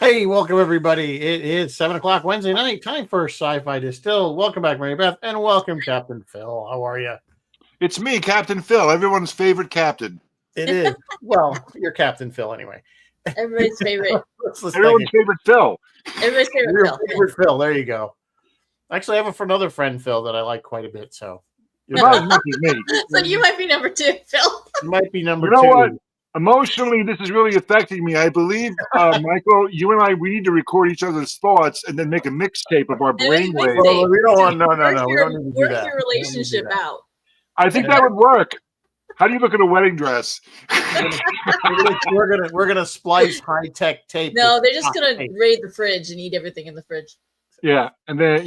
Hey, welcome everybody. It is 7 o'clock Wednesday night. Time for Sci-Fi Distilled. Welcome back, Mary Beth, and welcome, Captain Phil. How are you? It's me, Captain Phil, everyone's favorite captain. It is. Well, you're Captain Phil anyway. Everybody's favorite. Everyone's favorite Phil. Everybody's favorite Your Phil. favorite Phil. There you go. Actually, I have another friend, Phil, that I like quite a bit. So, you might be me. So you might be number two, Phil. You might be number You know two. what? Emotionally, this is really affecting me. I believe, Michael, you and I, we need to record each other's thoughts and then make a mixtape of our brainwaves. Well, we don't want. No. We Your, don't need to do work that. your relationship out. I think that would work. How do you look at a wedding dress? We're gonna splice high tech tape. No, they're just gonna raid the fridge and eat everything in the fridge. Yeah, and then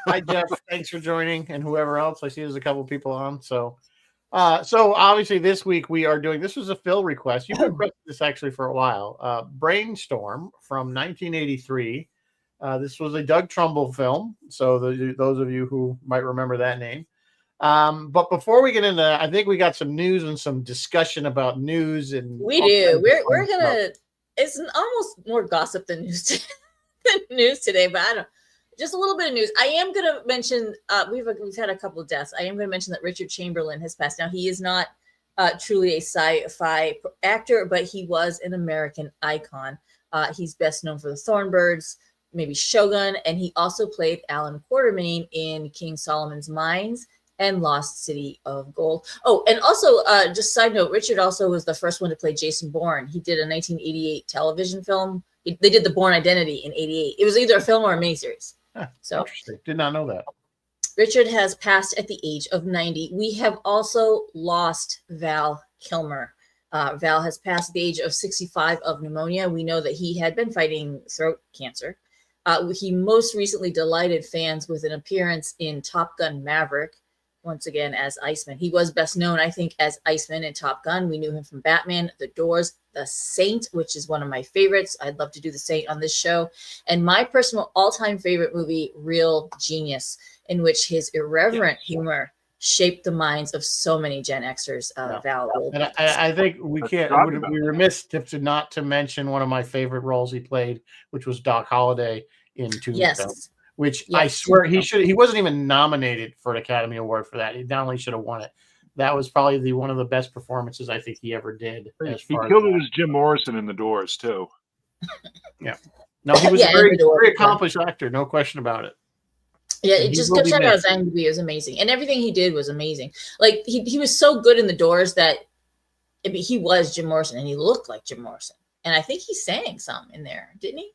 Hi Jeff, thanks for joining, and whoever else. I see there's a couple people on. So obviously this week we are doing. This was a Phil request. You've been requesting this actually for a while. Brainstorm from 1983. This was a Doug Trumbull film. So those of you who might remember that name. But before we get into that, I think we got some news and some discussion about news. And we do. We're gonna. It's almost more gossip than news today, but I don't. Just a little bit of news. I am going to mention. We've had a couple of deaths. I am going to mention that Richard Chamberlain has passed. Now he is not truly a sci-fi actor, but he was an American icon. He's best known for the Thornbirds, maybe Shogun, and he also played Alan Quatermain in King Solomon's Mines and Lost City of Gold. Oh, and also, just side note, Richard also was the first one to play Jason Bourne. He did a 1988 television film. They did The Bourne Identity in 88. It was either a film or a miniseries. So interesting. Did not know that. Richard has passed at the age of 90. We have also lost Val Kilmer. Val has passed at the age of 65 of pneumonia. We know that he had been fighting throat cancer. He most recently delighted fans with an appearance in Top Gun Maverick, once again as Iceman. He was best known, I think, as Iceman in Top Gun. We knew him from Batman, The Doors, The Saint, which is one of my favorites. I'd love to do The Saint on this show. And my personal all-time favorite movie, Real Genius, in which his irreverent humor shaped the minds of so many Gen Xers. Val. And I think we can't. Would be remiss to not to mention one of my favorite roles he played, which was Doc Holliday in Tombstone. Yes. Which I swear he wasn't even nominated for an Academy Award for that. He not only should have won it. That was probably one of the best performances I think he ever did. He killed it as Jim Morrison in The Doors too. Yeah. No, he was a very accomplished actor, no question about it. Yeah, just go check out his IMDb. It was amazing. And everything he did was amazing. Like he was so good in The Doors that he was Jim Morrison and he looked like Jim Morrison. And I think he sang some in there, didn't he?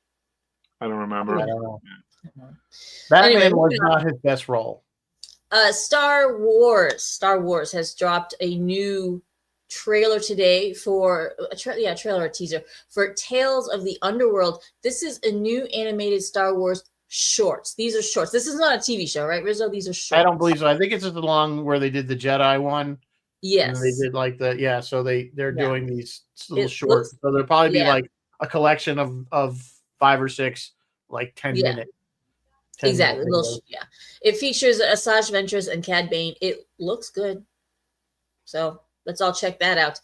I don't remember. I don't know. Batman was not his best role. Star Wars has dropped a new trailer today for trailer or teaser for Tales of the Underworld. This is a new animated Star Wars shorts. These are shorts. This is not a TV show, right, Rizzo? These are shorts. I don't believe so. I think it's just along where they did the Jedi one. Yes. And they did so they're doing these little shorts. So there'll probably be like a collection of 5 or 6 like 10 minutes. Exactly. It features Asajj Ventress and Cad Bane. It looks good. So let's all check that out.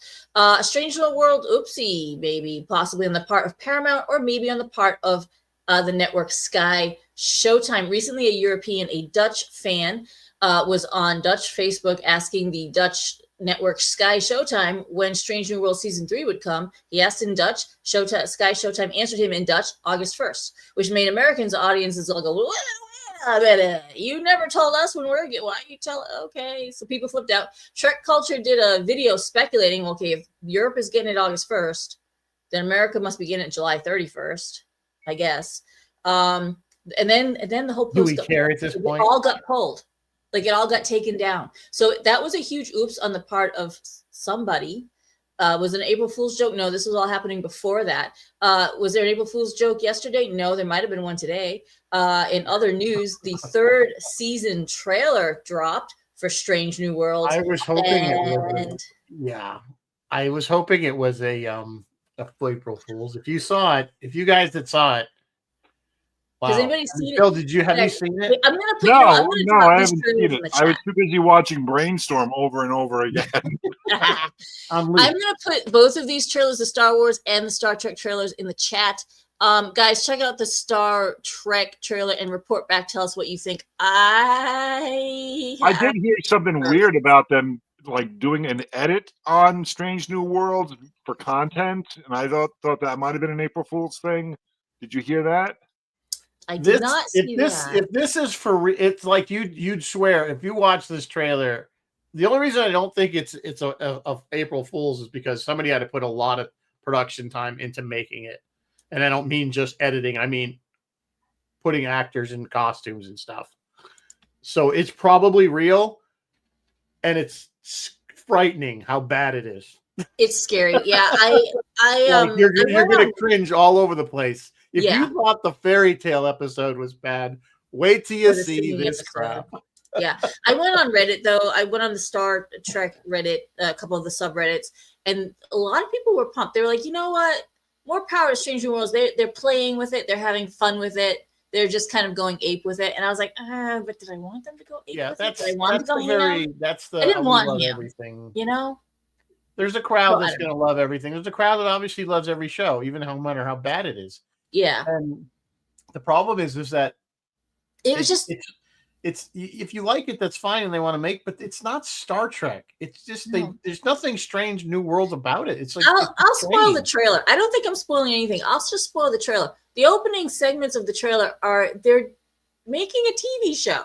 Strange New World, oopsie, maybe possibly on the part of Paramount or maybe on the part of the network Sky Showtime. Recently, a Dutch fan was on Dutch Facebook asking the Dutch network Sky Showtime when Strange New World Season 3 would come. He asked in Dutch. Sky Showtime answered him in Dutch, August 1st, which made Americans audiences all go, you never told us when we're getting, why you tell? Okay, so people flipped out. Trek Culture did a video speculating, okay, if Europe is getting it August 1st, then America must be getting it July 31st, I guess. And then the whole post do we care at this point? All got pulled. Like it all got taken down. So that was a huge oops on the part of somebody. Was it an April Fool's joke? No, this was all happening before that. Was there an April Fool's joke yesterday? No, there might have been one today. In other news, the 3rd season trailer dropped for Strange New Worlds. I was hoping I was hoping it was a April Fool's. If you guys that saw it, wow. Has anybody seen it? Phil, have you seen it? I'm gonna put no, I haven't seen it. I was too busy watching Brainstorm over and over again. I'm gonna put both of these trailers, the Star Wars and the Star Trek trailers, in the chat. Guys, check out the Star Trek trailer and report back. Tell us what you think. I did hear something weird about them like doing an edit on Strange New Worlds for content, and I thought that might have been an April Fool's thing. Did you hear that? I did not see that. If this is for it's like you'd swear if you watch this trailer. The only reason I don't think it's a April Fool's is because somebody had to put a lot of production time into making it, and I don't mean just editing. I mean putting actors in costumes and stuff. So it's probably real, and it's frightening how bad it is. It's scary. Yeah, I you're gonna cringe all over the place. If Yeah. you thought the fairy tale episode was bad, wait till you see this crap. Yeah, I went on Reddit though. I went on the Star Trek Reddit, a couple of the subreddits, and a lot of people were pumped. They were like, you know what? More power to Strange New Worlds. They're playing with it. They're having fun with it. They're just kind of going ape with it. And I was like, but did I want them to go ape with it? Did I want them to go I didn't want him. Everything. You know? There's a crowd that's going to love everything. There's a crowd that obviously loves every show, even no matter how bad it is. Yeah. And the problem is that it was it's if you like it, that's fine, and they want to make, but it's not Star Trek. It's just there's nothing Strange New Worlds about it. It's like I'll spoil the trailer. I don't think I'm spoiling anything. I'll just spoil the trailer. The opening segments of the trailer they're making a TV show,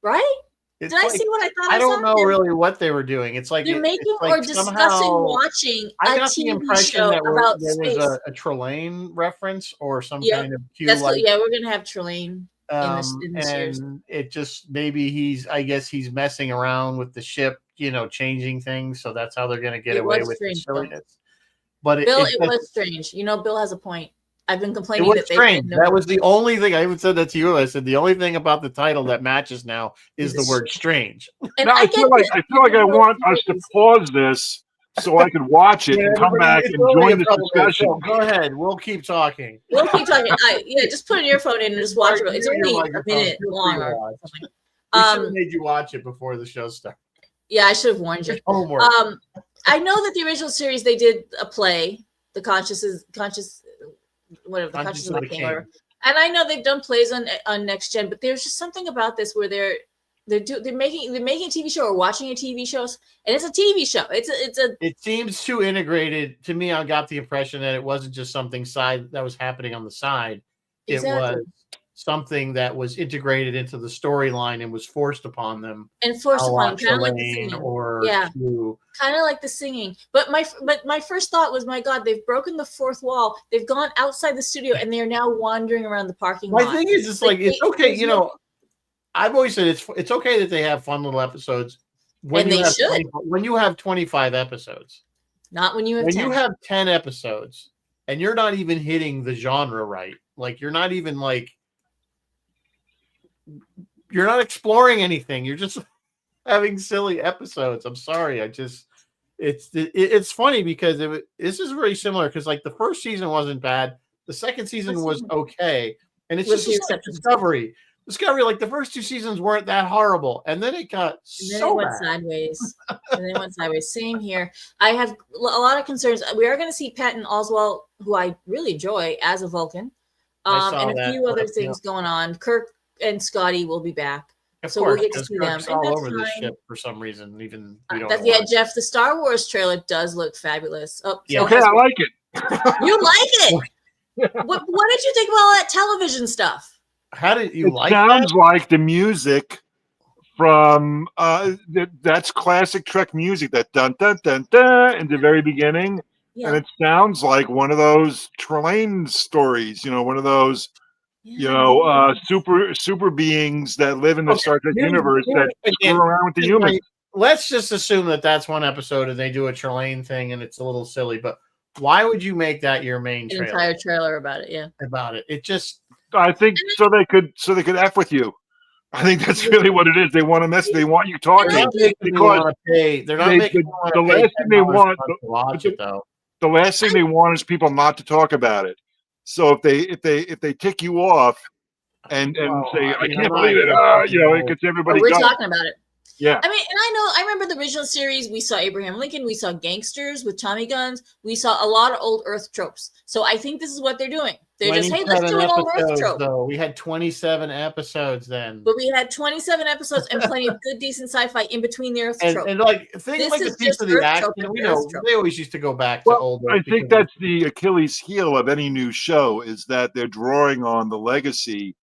right? Did I see what I thought? I don't know really what they were doing. It's like they're making or discussing watching a TV show about there space. was a Trelane reference or some kind of cue. We're gonna have Trelane. In this series. It just maybe I guess he's messing around with the ship, changing things, so that's how they're going to get away with the silliness. But Bill, it was strange. Bill has a point. I've been complaining that strange. That was the only thing I even said that to you. I said the only thing about the title that matches now is the word strange. And I feel like I want us to pause this so I could watch it and come back and join this discussion. So go ahead. We'll keep talking. Just put an earphone in and just watch it. It's only a minute long or something. We should have made you watch it before the show started. Yeah, I should have warned you. Homework. I know that the original series they did a play, the Conscious of the King. And I know they've done plays on Next Gen, but there's just something about this where they're making a TV show or watching a TV show, and it's a TV show. It seems too integrated to me. I got the impression that it wasn't just something side that was happening on the side. Exactly. It was something that was integrated into the storyline and was forced upon them. And forced upon them, kind of like the singing. Kind of like the singing. But my first thought was, my God, they've broken the fourth wall. They've gone outside the studio and they are now wandering around the parking lot. My thing is, it's like it's okay, I've always said it's okay that they have fun little episodes when you have 25 episodes. Not when you have 10. You have 10 episodes and you're not even hitting the genre right. Like you're not even you're not exploring anything. You're just having silly episodes. I'm sorry. It's funny because this is very similar because like the first season wasn't bad. The second season was okay. And it's just like Discovery, like the first two seasons weren't that horrible, and then it got sideways. And then it went sideways. Same here. I have a lot of concerns. We are going to see Patton Oswalt, who I really enjoy, as a Vulcan, and a few other things going on. Kirk and Scotty will be back, so we'll get to see them. All over the ship for some reason. Even we don't. Jeff, the Star Wars trailer does look fabulous. Oh, yeah. Okay, I like it. You like it? What did you think about all that television stuff? How did you like it? Sounds like the music from that's classic Trek music, that dun dun dun dun in the very beginning. Yeah. And it sounds like one of those Trelane stories, one of those super beings that live in the Star Trek universe that screw around with the humans. Let's just assume that that's one episode and they do a Trelane thing and it's a little silly, but why would you make that your main trailer? Entire trailer about it, yeah. About it. It just I think so they could F with you. I think that's really what it is. They want to mess. They want you talking because they're not making the last thing they want. To watch it, though. The last thing they want is people not to talk about it. So if they tick you off and say I can't believe it, it gets everybody. We're talking about it. Yeah. I mean, and I remember the original series. We saw Abraham Lincoln. We saw gangsters with Tommy guns. We saw a lot of old Earth tropes. So I think this is what they're doing. They're just, hey, let's do an old Earth trope. Though. We had 27 episodes then. But we had 27 episodes and plenty of good, decent sci-fi in between the Earth trope. And like things like the piece of the action, we know they always used to go back to old Earth. I think that's the Achilles heel of any new show is that they're drawing on the legacy,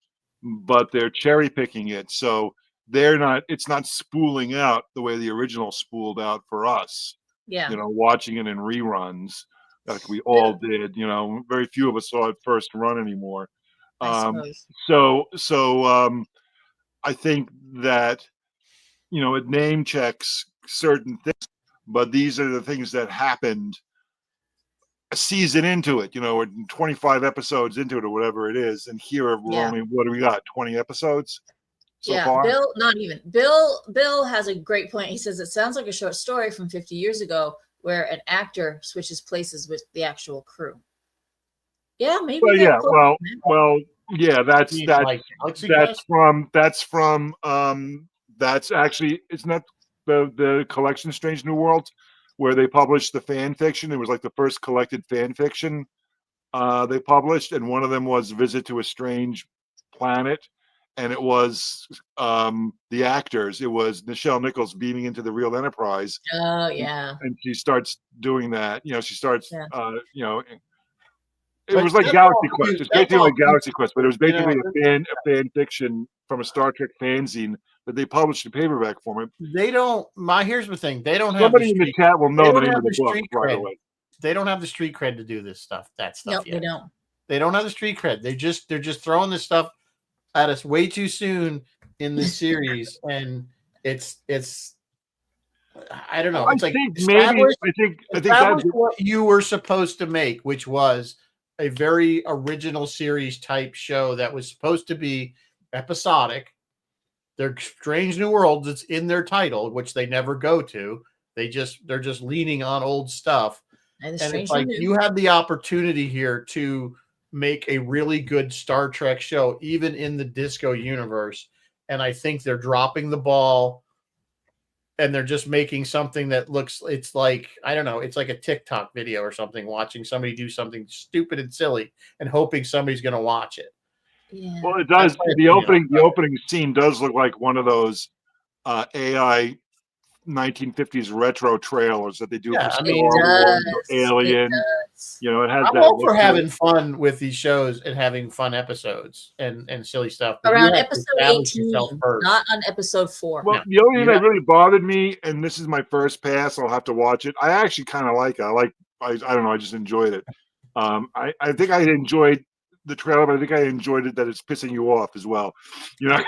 but they're cherry picking it. So it's not spooling out the way the original spooled out for us. Yeah. Watching it in reruns like we all did. Very few of us saw it first run anymore. So I think that, it name checks certain things, but these are the things that happened a season into it, or 25 episodes into it or whatever it is. And here we're only, what do we got? 20 episodes? So far? Bill, not even. Bill has a great point. He says it sounds like a short story from 50 years ago where an actor switches places with the actual crew. Yeah, maybe. That's actually, it's not the collection Strange New Worlds where they published the fan fiction. It was like the first collected fan fiction they published, and one of them was Visit to a Strange Planet. And it was the actors. It was Nichelle Nichols beaming into the Real Enterprise. Oh, yeah. And she starts doing that. She starts, it was like Galaxy Quest. It's basically like Galaxy Quest, but it was basically a fan fiction from a Star Trek fanzine that they published in paperback form. Here's the thing. They don't have somebody in the chat will know the name of the book right away. They don't have the street cred to do this stuff. That stuff. No, they don't. They don't have the street cred. They're just throwing this stuff at us way too soon in this series, and it's I don't know. It's I think that's what you were supposed to make, which was a very original series type show that was supposed to be episodic. They're Strange New Worlds. It's in their title, which they never go to. They're just leaning on old stuff, and it's like you have the opportunity here to make a really good Star Trek show, even in the Disco universe. And I think they're dropping the ball, and they're just making something that it's like, I don't know, it's like a TikTok video or something, watching somebody do something stupid and silly and hoping somebody's going to watch it. Yeah. Well, it does. The opening scene does look like one of those AI 1950s retro trailers that they do for Star Wars or Alien. It has I'm all for having fun with these shows and having fun episodes and silly stuff. Around episode 18, not on episode 4. Well, the only thing that really bothered me, and this is my first pass, I'll have to watch it. I actually kind of like it. I don't know, I just enjoyed it. I think I enjoyed the trailer, but I think I enjoyed it that it's pissing you off as well. I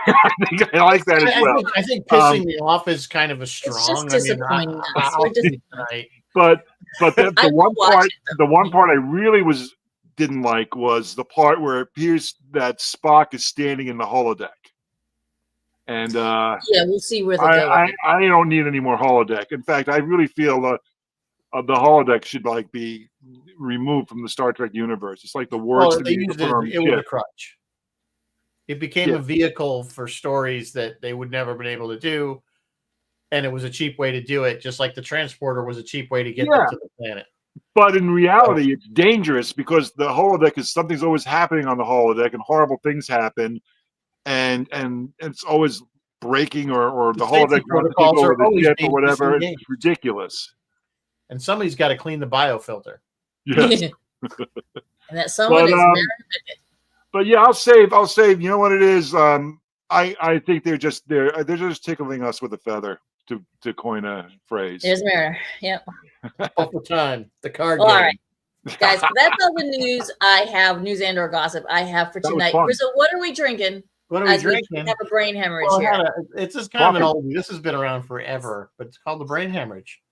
think I like that as well. I think pissing me off is kind of a strong. It's just disappointing. But the one part I really didn't like was the part where it appears that Spock is standing in the holodeck. And we'll see where they go. I don't need any more holodeck. In fact, I really feel the holodeck should be removed from the Star Trek universe. It's like the words they used it was a crutch. It became a vehicle for stories that they would never been able to do, and it was a cheap way to do it, just like the transporter was a cheap way to get them to the planet. But in reality, it's dangerous because the holodeck is something's always happening on the holodeck, and horrible things happen, and it's always breaking or the holodeck runs people over the ship or whatever. It's ridiculous. And somebody's got to clean the biofilter. Yes. And that someone is but yeah, I'll save. You know what it is? I think they're just tickling us with a feather, to coin a phrase. There's Mara. Yep. All the time. The card game. All right. Guys, that's all the news I have, news and or gossip I have for tonight. Rizzo, what are we drinking? What are we drinking? We have a brain hemorrhage here. It's just kind of an oldie. This has been around forever, but it's called the brain hemorrhage.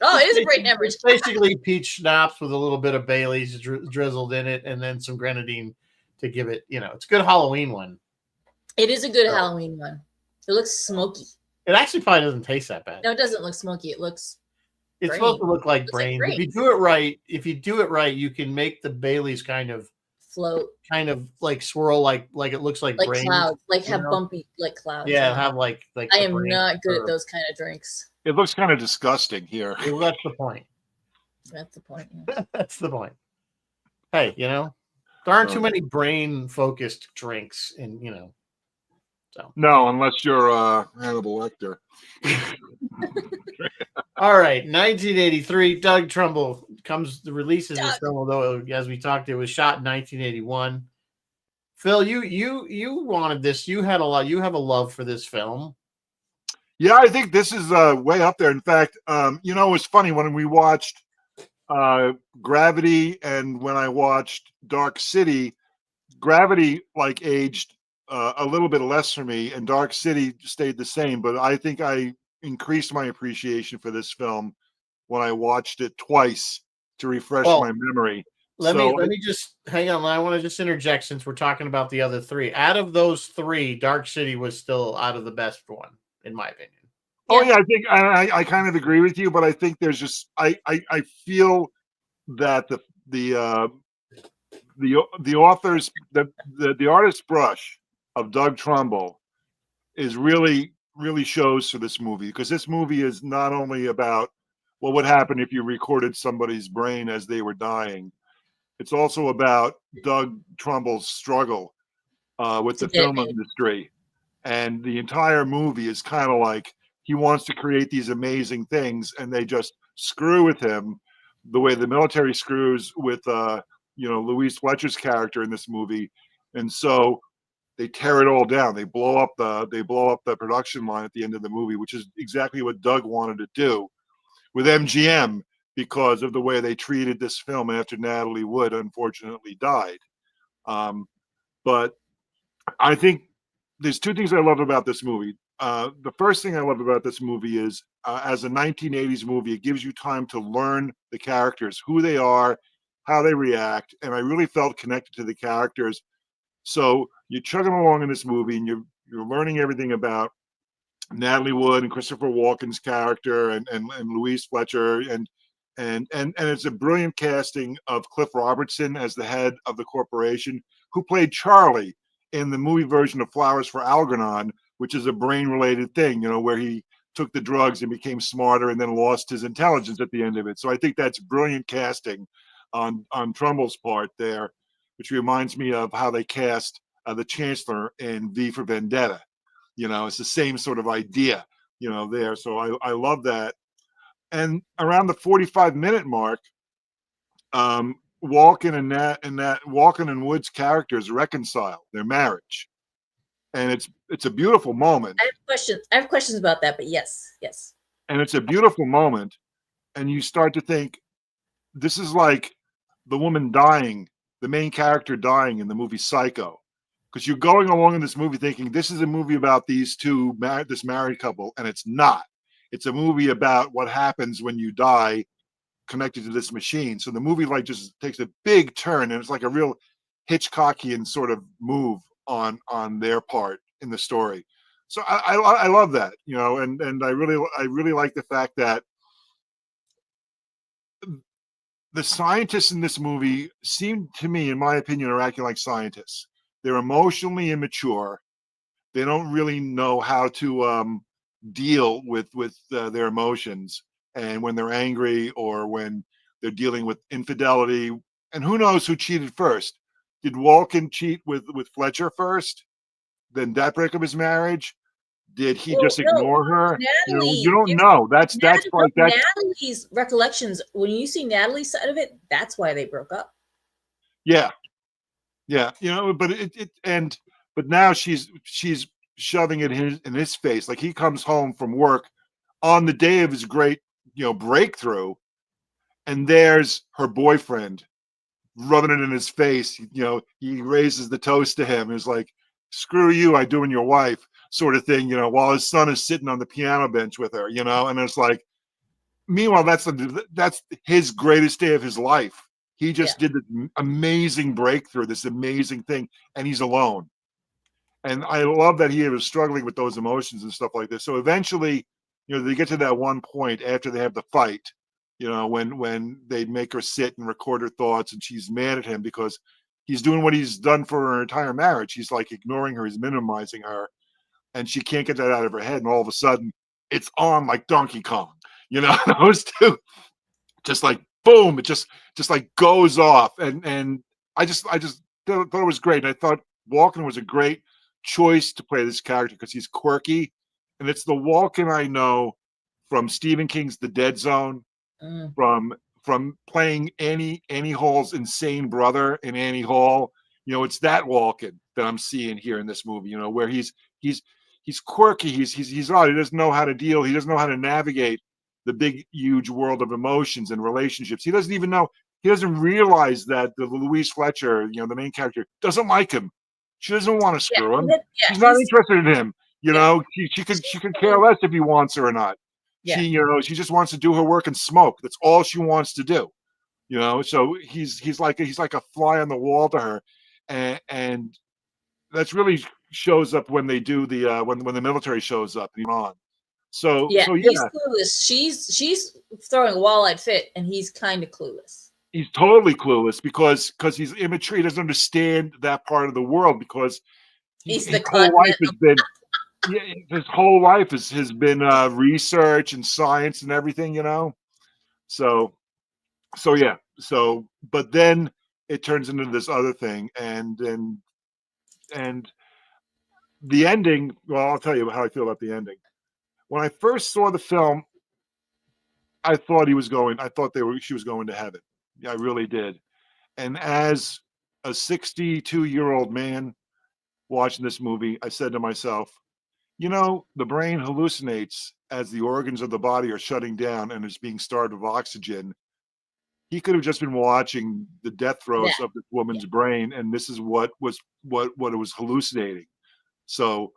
Oh, it is a brain hemorrhage. It's basically peach schnapps with a little bit of Bailey's drizzled in it, and then some grenadine to give it, it's a good Halloween one. It is a good Halloween one. It looks smoky. It actually probably doesn't taste that bad. No, it doesn't look smoky. It looks supposed to look like brains. If you do it right, you can make the Bailey's kind of float, kind of like swirl, like it looks like brains, clouds, like you have know? bumpy like clouds. Yeah, have like I the am brain not good at curve. those kind of drinks. It looks kind of disgusting here. Well, that's the point. That's the point. Yeah. That's the point. Hey, there aren't too many brain-focused drinks, and so. No, unless you're Hannibal Lecter. All right, 1983. Doug Trumbull releases this Doug. film, although as we talked, it was shot in 1981. Phil, you wanted this. You have a love for this film. Yeah, I think this is way up there. In fact, it was funny when we watched Gravity and when I watched Dark City. Gravity aged a little bit less for me, and Dark City stayed the same. But I think I increased my appreciation for this film when I watched it twice to refresh my memory. Let me just hang on. I want to just interject since we're talking about the other three. Out of those three, Dark City was still out of the best one, in my opinion. Oh yeah, I think I kind of agree with you, but I think there's just I feel that the author's the artist's brush of Doug Trumbull is really shows for this movie, because this movie is not only about what would happen if you recorded somebody's brain as they were dying. It's also about Doug Trumbull's struggle with the film industry, and the entire movie is kind of like he wants to create these amazing things, and they just screw with him the way the military screws with Louise Fletcher's character in this movie, and so they tear it all down. They blow up the production line at the end of the movie, which is exactly what Doug wanted to do with MGM, because of the way they treated this film after Natalie Wood unfortunately died. But I think there's two things I love about this movie. The first thing I love about this movie is, as a 1980s movie, it gives you time to learn the characters, who they are, how they react, and I really felt connected to the characters. So you're chugging along in this movie, and you're learning everything about Natalie Wood and Christopher Walken's character, and Louise Fletcher, and it's a brilliant casting of Cliff Robertson as the head of the corporation, who played Charlie in the movie version of Flowers for Algernon, which is a brain-related thing, where he took the drugs and became smarter and then lost his intelligence at the end of it. So I think that's brilliant casting on Trumbull's part there, which reminds me of how they cast the Chancellor in V for Vendetta. It's the same sort of idea, there. So I love that. And around the 45-minute mark, Walken and Wood's characters reconcile their marriage, and it's a beautiful moment. I have questions about that, but yes. And it's a beautiful moment, and you start to think, this is like the woman dying, the main character dying in the movie Psycho, because you're going along in this movie thinking this is a movie about these two this married couple, and it's not. It's a movie about what happens when you die connected to this machine. So the movie just takes a big turn, and it's like a real Hitchcockian sort of move on their part in the story. So I love that, and I really like the fact that the scientists in this movie seem to me, in my opinion, are acting like scientists. They're emotionally immature. They don't really know how to deal with their emotions, and when they're angry or when they're dealing with infidelity. And who knows who cheated first? Did Walken cheat with Fletcher first? Then that break up his marriage? Did he just ignore her? Natalie, you don't know. That's Natalie's recollections. When you see Natalie's side of it, that's why they broke up. Yeah. But now she's shoving it in his face. Like, he comes home from work on the day of his great breakthrough, and there's her boyfriend rubbing it in his face. He raises the toast to him. It's like, screw you, I do, and your wife, sort of thing, while his son is sitting on the piano bench with her, and it's like, meanwhile, that's his greatest day of his life. He just did this amazing breakthrough, this amazing thing, and he's alone. And I love that he was struggling with those emotions and stuff like this. So eventually, they get to that one point after they have the fight, when they make her sit and record her thoughts, and she's mad at him because he's doing what he's done for her entire marriage. He's like ignoring her, he's minimizing her, and she can't get that out of her head. And all of a sudden, it's on like Donkey Kong. You know, those two, just like boom, it just like goes off. And I just thought it was great. And I thought Walken was a great choice to play this character because he's quirky, and it's the Walken I know from Stephen King's The Dead Zone, from playing Annie Hall's insane brother in Annie Hall. You know, it's that Walken that I'm seeing here in this movie. You know, where he's quirky, he's odd. He doesn't know how to deal. He doesn't know how to navigate the big, huge world of emotions and relationships. He doesn't even know. He doesn't realize that the Louise Fletcher, you know, the main character, doesn't like him. She doesn't want to screw him. She's not interested in him. You know, she could care less if he wants her or not. Yeah. She just wants to do her work and smoke. That's all she wants to do. You know, so he's like a fly on the wall to her, and that's really shows up when they do the when the military shows up and on. So he's yeah, clueless. She's throwing a walleye fit, and he's kind of clueless. He's totally clueless because he's immature. He doesn't understand that part of the world because his whole life has been research and science and everything, you know. So yeah. So but then it turns into this other thing, and the ending. Well, I'll tell you how I feel about the ending. When I first saw the film, I thought she was going to heaven. Yeah, I really did. And as a 62-year-old man watching this movie, I said to myself, you know, the brain hallucinates as the organs of the body are shutting down and is being starved of oxygen. He could have just been watching the death throes of this woman's brain, and this is what it was hallucinating. So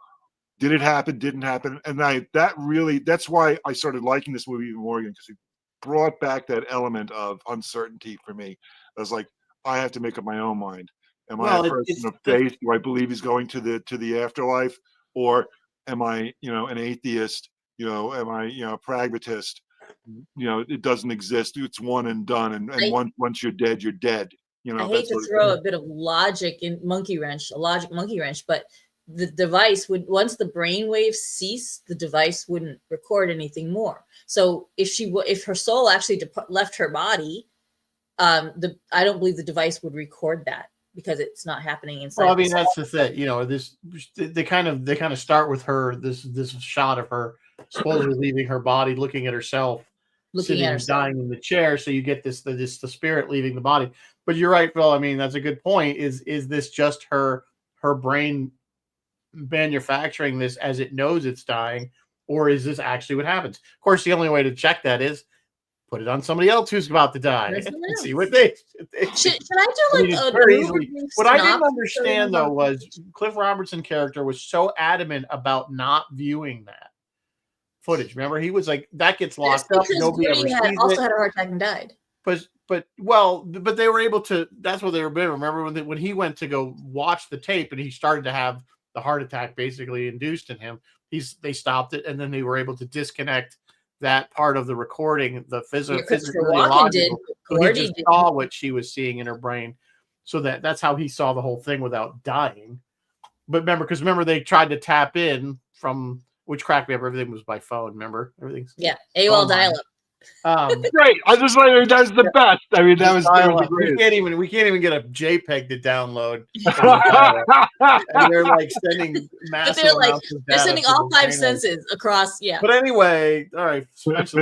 did it happen? Didn't happen? And that's why I started liking this movie even more again, because it brought back that element of uncertainty for me. I was like, I have to make up my own mind. Am I a person of faith? Do I believe he's going to the afterlife, or am I, you know, an atheist? You know, am I, you know, a pragmatist? You know, it doesn't exist. It's one and done. And once you're dead, you're dead. You know, I hate to throw a bit of logic in monkey wrench, but the device would, once the brain waves cease, the device wouldn't record anything more. So if her soul actually left her body, I don't believe the device would record that because it's not happening inside. Well, I mean, that's the thing. You know, they kind of start with her this shot of her supposedly leaving her body, looking at herself, dying in the chair. So you get the spirit leaving the body. But you're right, Phil. I mean, that's a good point. Is this just her brain manufacturing this as it knows it's dying, or is this actually what happens? Of course, the only way to check that is put it on somebody else who's about to die and see what they should I do like very easily. What I didn't understand though was Cliff Robertson's character was so adamant about not viewing that footage. Remember, he was like, that gets locked up. Nobody ever sees it. Also had a heart attack and died. But they were able to. That's what they were doing. Remember when he went to go watch the tape and he started to have the heart attack basically induced in him. They stopped it, and then they were able to disconnect that part of the recording, the physical. So he just saw what she was seeing in her brain. So that's how he saw the whole thing without dying. But remember they tried to tap in from, which cracked me up. Everything was by phone. Remember everything's AOL dial-up. Great. I just like that's the best. I mean, that was we can't even get a JPEG to download. And they're like sending massive they're sending all five senses across. Yeah. But anyway, all right. But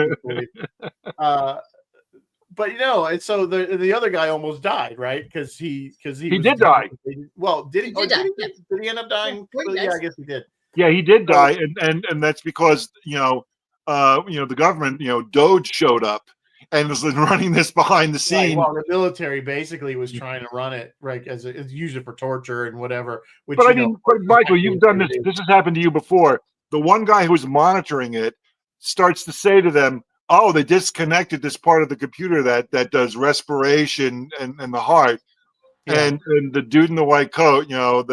you know, and so the other guy almost died, right? Because he did die. Well, did he? Did he end up dying? Yeah, I guess he did. Yeah, he did die, and that's because the government, Doge showed up and was running this behind the scene. Right, well, the military basically was trying to run it, right, as use it for torture and whatever. But I mean, Michael, you've done this. This has happened to you before. The one guy who was monitoring it starts to say to them, "Oh, they disconnected this part of the computer that does respiration and the heart." Yeah. And the dude in the white coat, let's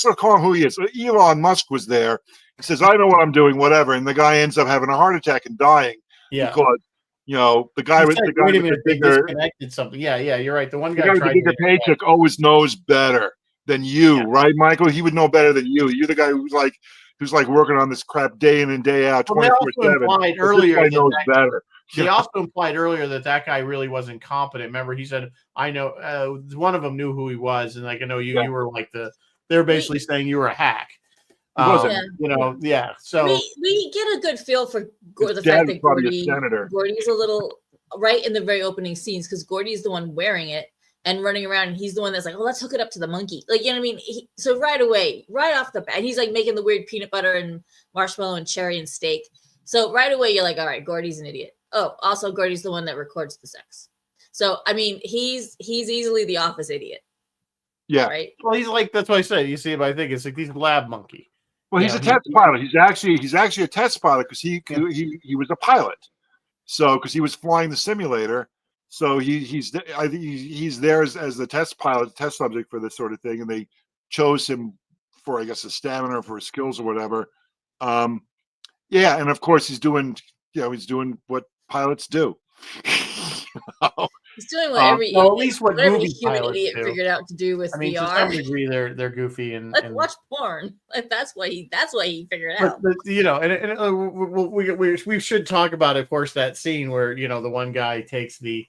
not call him who he is. Elon Musk was there. He says, "I know what I'm doing, whatever." And the guy ends up having a heart attack and dying because the guy He with said, the guy wait a with minute, the they bigger disconnected something. Yeah, you're right. The one the guy guy with the tried bigger to paycheck always knows better than you, right, Michael? He would know better than you. You're the guy who's like working on this crap day in and day out, Well, they 24/7. also implied But this earlier guy that knows better. they also implied earlier that guy really wasn't competent. Remember, he said, "I know." One of them knew who he was, and like I know you. Yeah. You were like they were basically saying you were a hack. He wasn't. So we get a good feel for His the dad fact was that probably a senator. Gordy's a little right in the very opening scenes because Gordy's the one wearing it and running around, and he's the one that's like, "Oh, let's hook it up to the monkey." Like, you know what I mean? So right away, right off the bat, he's like making the weird peanut butter and marshmallow and cherry and steak. So right away, you're like, "All right, Gordy's an idiot." Oh, also Gordy's the one that records the sex. So I mean, he's easily the office idiot. Yeah. Right. Well, he's like that's what I said. You see him, I think it's like he's a lab monkey. Well, he's a test pilot. He's actually a test pilot because he was a pilot. So because he was flying the simulator, so he's there as the test pilot, test subject for this sort of thing, and they chose him for, I guess, his stamina or for his skills or whatever. Yeah, and of course he's doing what pilots do. He's doing what every idiot, at least what every movie human pilots idiot do. figured out to do with I mean, VR. to some degree, they're goofy and Let's watch porn. Like, that's what he figured out. But we should talk about, of course, that scene where the one guy takes the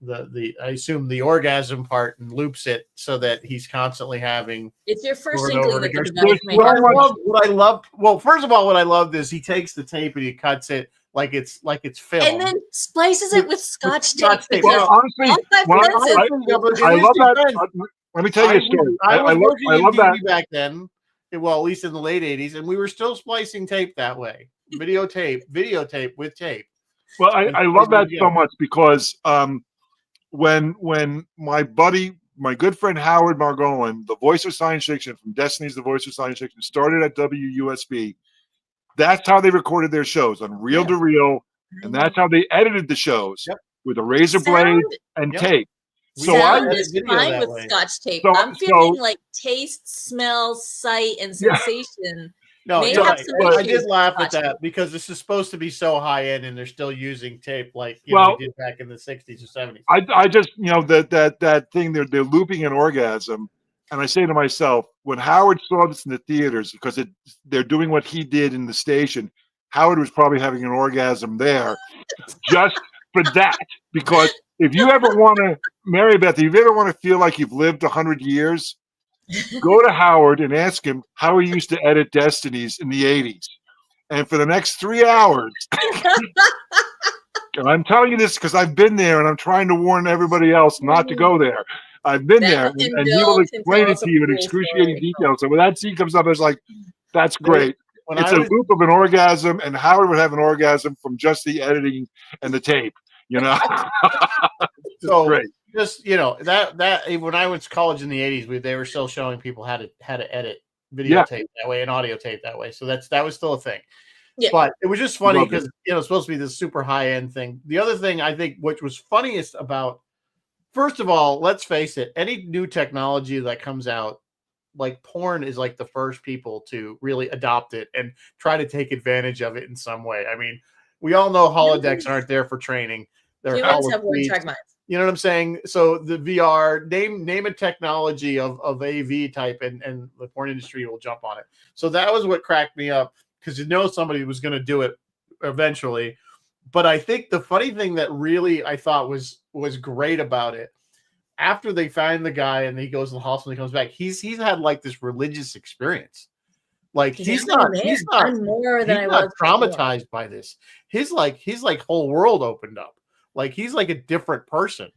I assume the orgasm part and loops it so that he's constantly having. It's your first over and inkling over that again. what I loved. Well, first of all, what I loved is he takes the tape and he cuts it like it's film, and then splices it with scotch tape. Well, honestly, I love that. Let me tell you a story. I love that back then. Well, at least in the late '80s, and we were still splicing tape that way. Videotape with tape. Well, I love that so much because when my good friend Howard Margolin, the voice of science fiction from Destiny's The Voice of Science Fiction, started at WUSB. That's how they recorded their shows, on reel to reel, and that's how they edited the shows with a razor blade and tape. So sound is fine with scotch tape. So, I'm feeling like taste, smell, sight, and sensation. No, I did laugh at that because this is supposed to be so high end, and they're still using tape like we did back in the '60s or '70s. I just that thing they're looping an orgasm, and I say to myself, when Howard saw this in the theaters, because they're doing what he did in the station, Howard was probably having an orgasm there, just for that. Because if you ever want to, Mary Beth, if you ever want to feel like you've lived 100 years. Go to Howard and ask him how he used to edit Destinies in the 80s. And for the next 3 hours, and I'm telling you this because I've been there and I'm trying to warn everybody else not to go there. I've been there and he will explain it to you in excruciating detail. So when that scene comes up, it's like, that's great. It's a loop of an orgasm, and Howard would have an orgasm from just the editing and the tape, So great. Just that when I went to college in the '80s, they were still showing people how to edit videotape that way and audio tape that way. So that was still a thing. Yeah. But it was just funny because it's supposed to be this super high end thing. The other thing I think which was funniest about, first of all, let's face it, any new technology that comes out, like porn is like the first people to really adopt it and try to take advantage of it in some way. I mean, we all know holodecks aren't there for training. Humans have one-track minds. You know what I'm saying? So the VR, name a technology of AV type, and the porn industry will jump on it. So that was what cracked me up because somebody was going to do it eventually. But I think the funny thing that really I thought was great about it, after they find the guy and he goes to the hospital and he comes back, he's had like this religious experience. Like he's not traumatized by this. His whole world opened up. Like he's like a different person,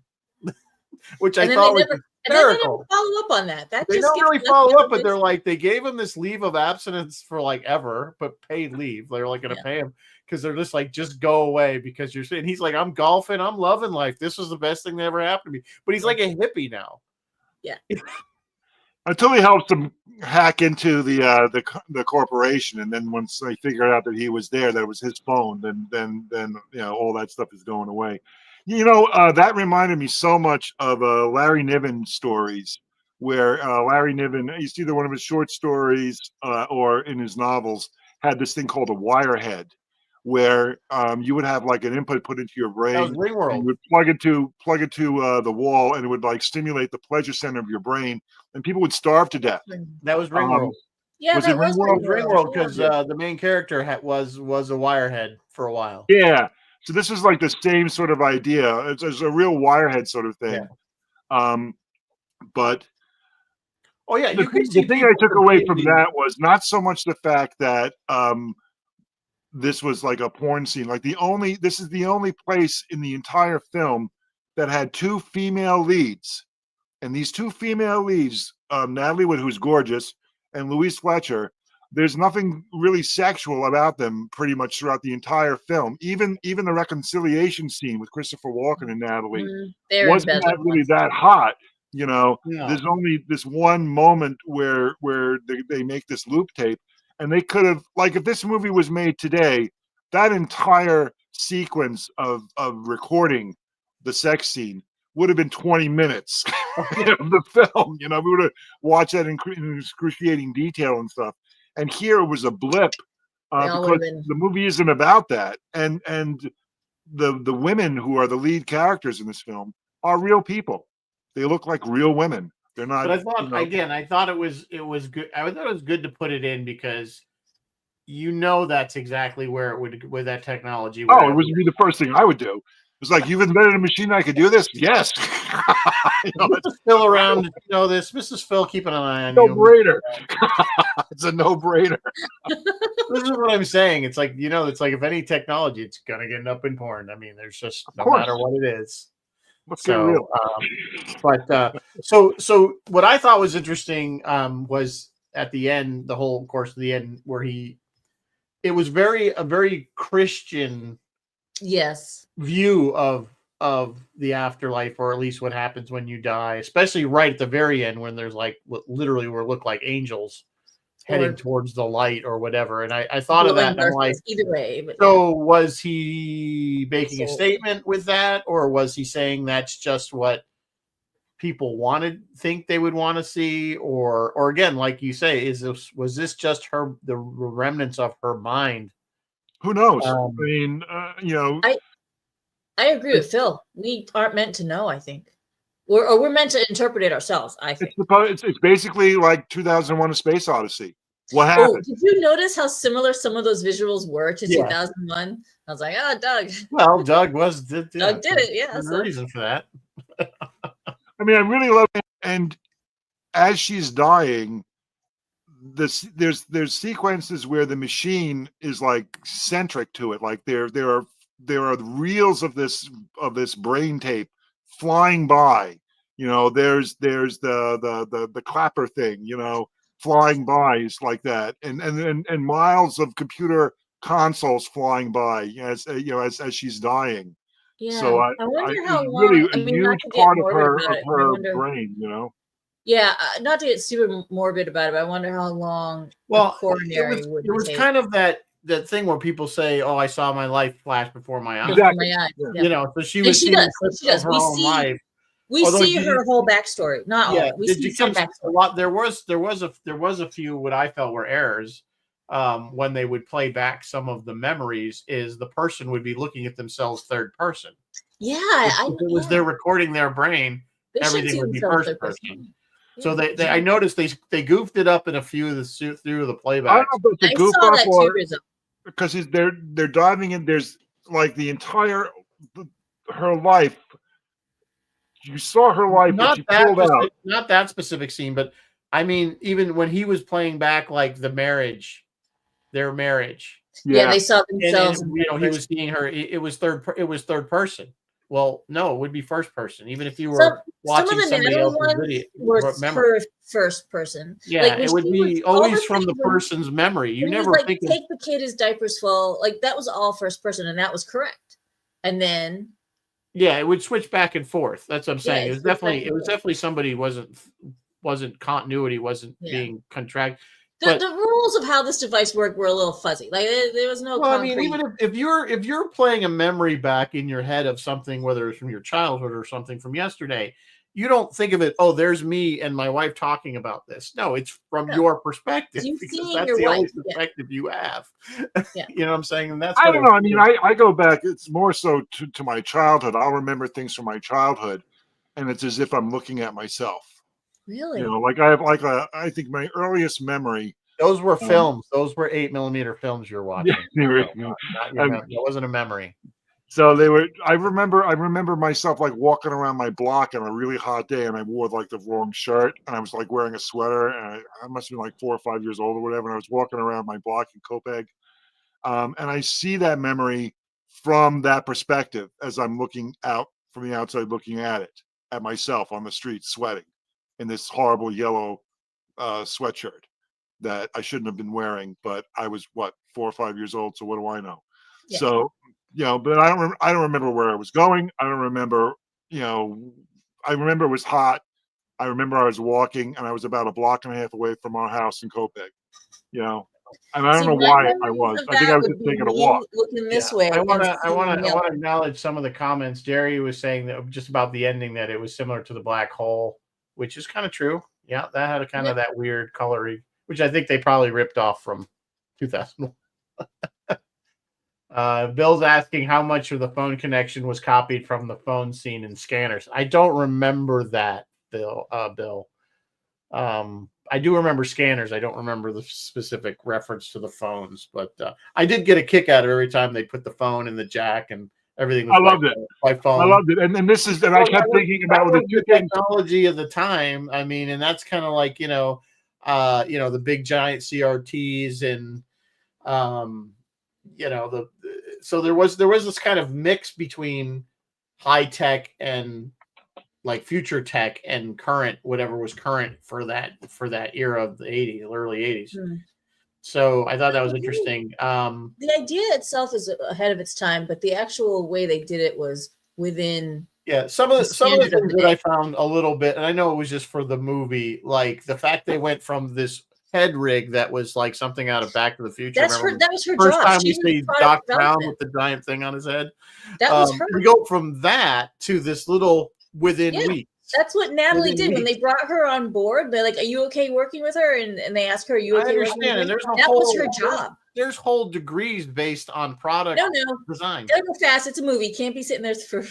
which I thought was hysterical. And then they never follow up on that. They don't really follow up, but they're like, they gave him this leave of abstinence for like ever, but paid leave. They're like going to pay him because they're just like, just go away because you're saying. He's like, I'm golfing, I'm loving life. This was the best thing that ever happened to me. But he's like a hippie now. Yeah. Until he helps them hack into the corporation, and then once they figured out that he was there, that it was his phone, then all that stuff is going away. That reminded me so much of Larry Niven stories, where Larry Niven, it's either one of his short stories or in his novels, had this thing called a wirehead, where you would have like an input put into your brain. That was Ringworld. You would plug it to the wall, and it would like stimulate the pleasure center of your brain, and people would starve to death. That was Ringworld. Yeah, Was that it was Ringworld? Ringworld, because the main character was a wirehead for a while. Yeah. So this is like the same sort of idea. It's a real wirehead sort of thing. Yeah. But oh yeah, the thing I took away from that was not so much the fact that this was like a porn scene. Like this is the only place in the entire film that had two female leads, and these two female leads, Natalie Wood, who's gorgeous, and Louise Fletcher. There's nothing really sexual about them pretty much throughout the entire film. Even the reconciliation scene with Christopher Walken and Natalie wasn't that really that hot. You know, there's only this one moment where they make this loop tape, and they could have, like, if this movie was made today, that entire sequence of recording the sex scene would have been 20 minutes of the film. You know, we would have watched that in excruciating detail and stuff. And here it was a blip because the movie isn't about that. And the women who are the lead characters in this film are real people. They look like real women. They're not. But I thought I thought it was good. I thought it was good to put it in because that's exactly where it would with that technology. Oh, it would be the first thing I would do. It's like, you've invented a machine that could do this? Yes. It's still around. This Mrs. Phil keeping an eye on you. No-brainer. It's a no-brainer. This is what I'm saying. It's like, it's like if any technology, it's gonna get up in porn. I mean, there's just no matter what it is. Let's get real. So what I thought was interesting was at the end, the whole course of the end, where it was a very Christian view of the afterlife, or at least what happens when you die, especially right at the very end when there's like what literally will look like angels heading towards the light or whatever. And I thought of that, and I'm like, either way. Was he making a statement with that, or was he saying that's just what people think they would want to see, or again, like you say, was this just the remnants of her mind? Who knows? I mean, I agree with Phil. We aren't meant to know, I think. We're meant to interpret it ourselves, I think. It's basically like 2001: A Space Odyssey. What happened? Oh, did you notice how similar some of those visuals were to 2001? I was like, Doug. Well, Doug did it, yeah. There's a reason for that. I mean, I really love it. And as she's dying, there's sequences where the machine is like centric to it. Like there are reels of this brain tape flying by. There's the clapper thing, flying by is like that, and miles of computer consoles flying by as she's dying. Yeah. So I wonder how long. Really a huge part of her brain, Yeah, not to get super morbid about it, but I wonder how long. Well, it was kind of that thing where people say, "Oh, I saw my life flash before my eyes." Exactly. My eyes. Yeah. So she was seeing her own life. We see her whole backstory. Not all. We see some backstory. A lot. There was a few what I felt were errors. When they would play back some of the memories, is the person would be looking at themselves third person. Yeah, if it was they're recording their brain, everything would be first person. Yeah. So they I noticed they goofed it up in a few of the playback. I don't know if it's a goof up or because they're diving in. There's like the entire her life. You saw her life, but she pulled out. Not that specific scene, but I mean, even when he was playing back like their marriage. Yeah, they saw themselves. And he was seeing her. It was third person. Well, no, it would be first person. Even if you were watching somebody else's video, was her first person. Yeah, like it would be always from the person's memory. You never think take the kid, his diaper's full. Like that was all first person, and that was correct. And then. Yeah, it would switch back and forth. That's what I'm saying. It was definitely somebody wasn't continuity, wasn't being contracted. The rules of how this device worked were a little fuzzy. Like there was no. Well, concrete... I mean, even if you're playing a memory back in your head of something, whether it's from your childhood or something from yesterday, you don't think of it, oh, there's me and my wife talking about this. No, it's from your perspective, You because seeing that's your the only wife. perspective you have. Yeah. You know what I'm saying? And that's I what don't know. I mean, I go back. It's more so to my childhood. I'll remember things from my childhood, and it's as if I'm looking at myself. Really? You know, like I have I think my earliest memory. those were films. Those were 8mm films you're watching. Yeah, Not your that wasn't a memory. So they were. I remember myself like walking around my block on a really hot day, and I wore like the wrong shirt, and I was like wearing a sweater, and I must have been like 4 or 5 years old or whatever. And I was walking around my block in Copiague, and I see that memory from that perspective as I'm looking out from the outside, looking at it, at myself on the street, sweating in this horrible yellow sweatshirt that I shouldn't have been wearing, but I was 4 or 5 years old, so what do I know? Yeah. So, but I don't remember where I was going. I don't remember, I remember it was hot. I remember I was walking, and I was about a block and a half away from our house in Copiague, and I don't know why I was. I think I was just taking a walk. Looking this way. I want to acknowledge some of the comments. Jerry was saying that just about the ending, that it was similar to the black hole, which is kind of true. Yeah, that had a kind of that weird colory, which I think they probably ripped off from 2000. Bill's asking how much of the phone connection was copied from the phone scene in Scanners. I don't remember that, Bill. I do remember Scanners. I don't remember the specific reference to the phones, but I did get a kick out of every time they put the phone in the jack and everything. Was I loved it. By phone. I loved it. And this is, and I kept thinking about the technology of the time. I mean, and that's kind of like, the big giant CRTs and, so there was this kind of mix between high tech and like future tech and current, whatever was current for that era of the 80s, early 80s. So I thought that was interesting. The idea itself is ahead of its time, but the actual way they did it was within. Yeah, some of the things that I found a little bit, and I know it was just for the movie, like the fact they went from this head rig that was like something out of Back to the Future. That was her first job. Time we see Doc Brown with the giant thing on his head. That was her. We go from that to this little within weeks. That's what Natalie did when they brought her on board. They're like, "Are you okay working with her?" And they asked her, "Are you okay?" I understand, and there's that was her job. There's whole degrees based on product design. Gotta go fast. It's a movie. You can't be sitting there for.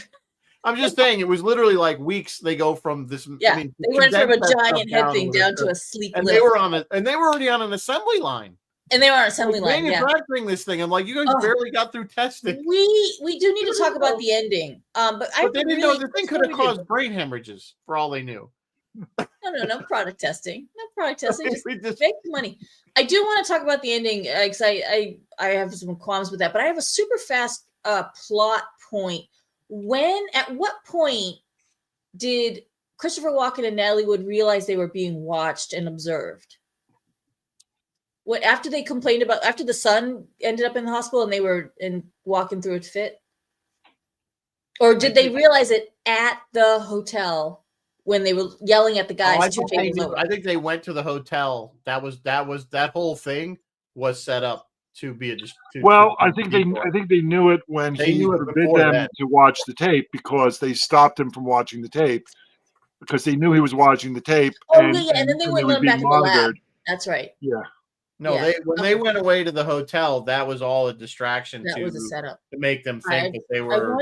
I'm just saying, it was literally like weeks. They go from this. Yeah, they went from a giant head thing down to a sleek. And they were already on an assembly line. And they were on an assembly line. Manufacturing this thing. I'm like, you guys barely got through testing. We do need to talk about the ending. But they didn't know the thing could have caused brain hemorrhages for all they knew. No product testing. No product testing. Just make money. I do want to talk about the ending because I have some qualms with that. But I have a super fast plot point. At what point did Christopher Walken and Natalie Wood realize they were being watched and observed? What, after they complained about, after the son ended up in the hospital and they were walking through a fit? Or did they realize it at the hotel when they were yelling at the guys? I think they went to the hotel. That whole thing was set up to be I think they knew it when he forbid them to watch the tape, because they stopped him from watching the tape because they knew he was watching the tape. And then they wouldn't let him back in the lab. That's right. Yeah. No, they went away to the hotel, that was all a distraction. That was a setup to make them think that they weren't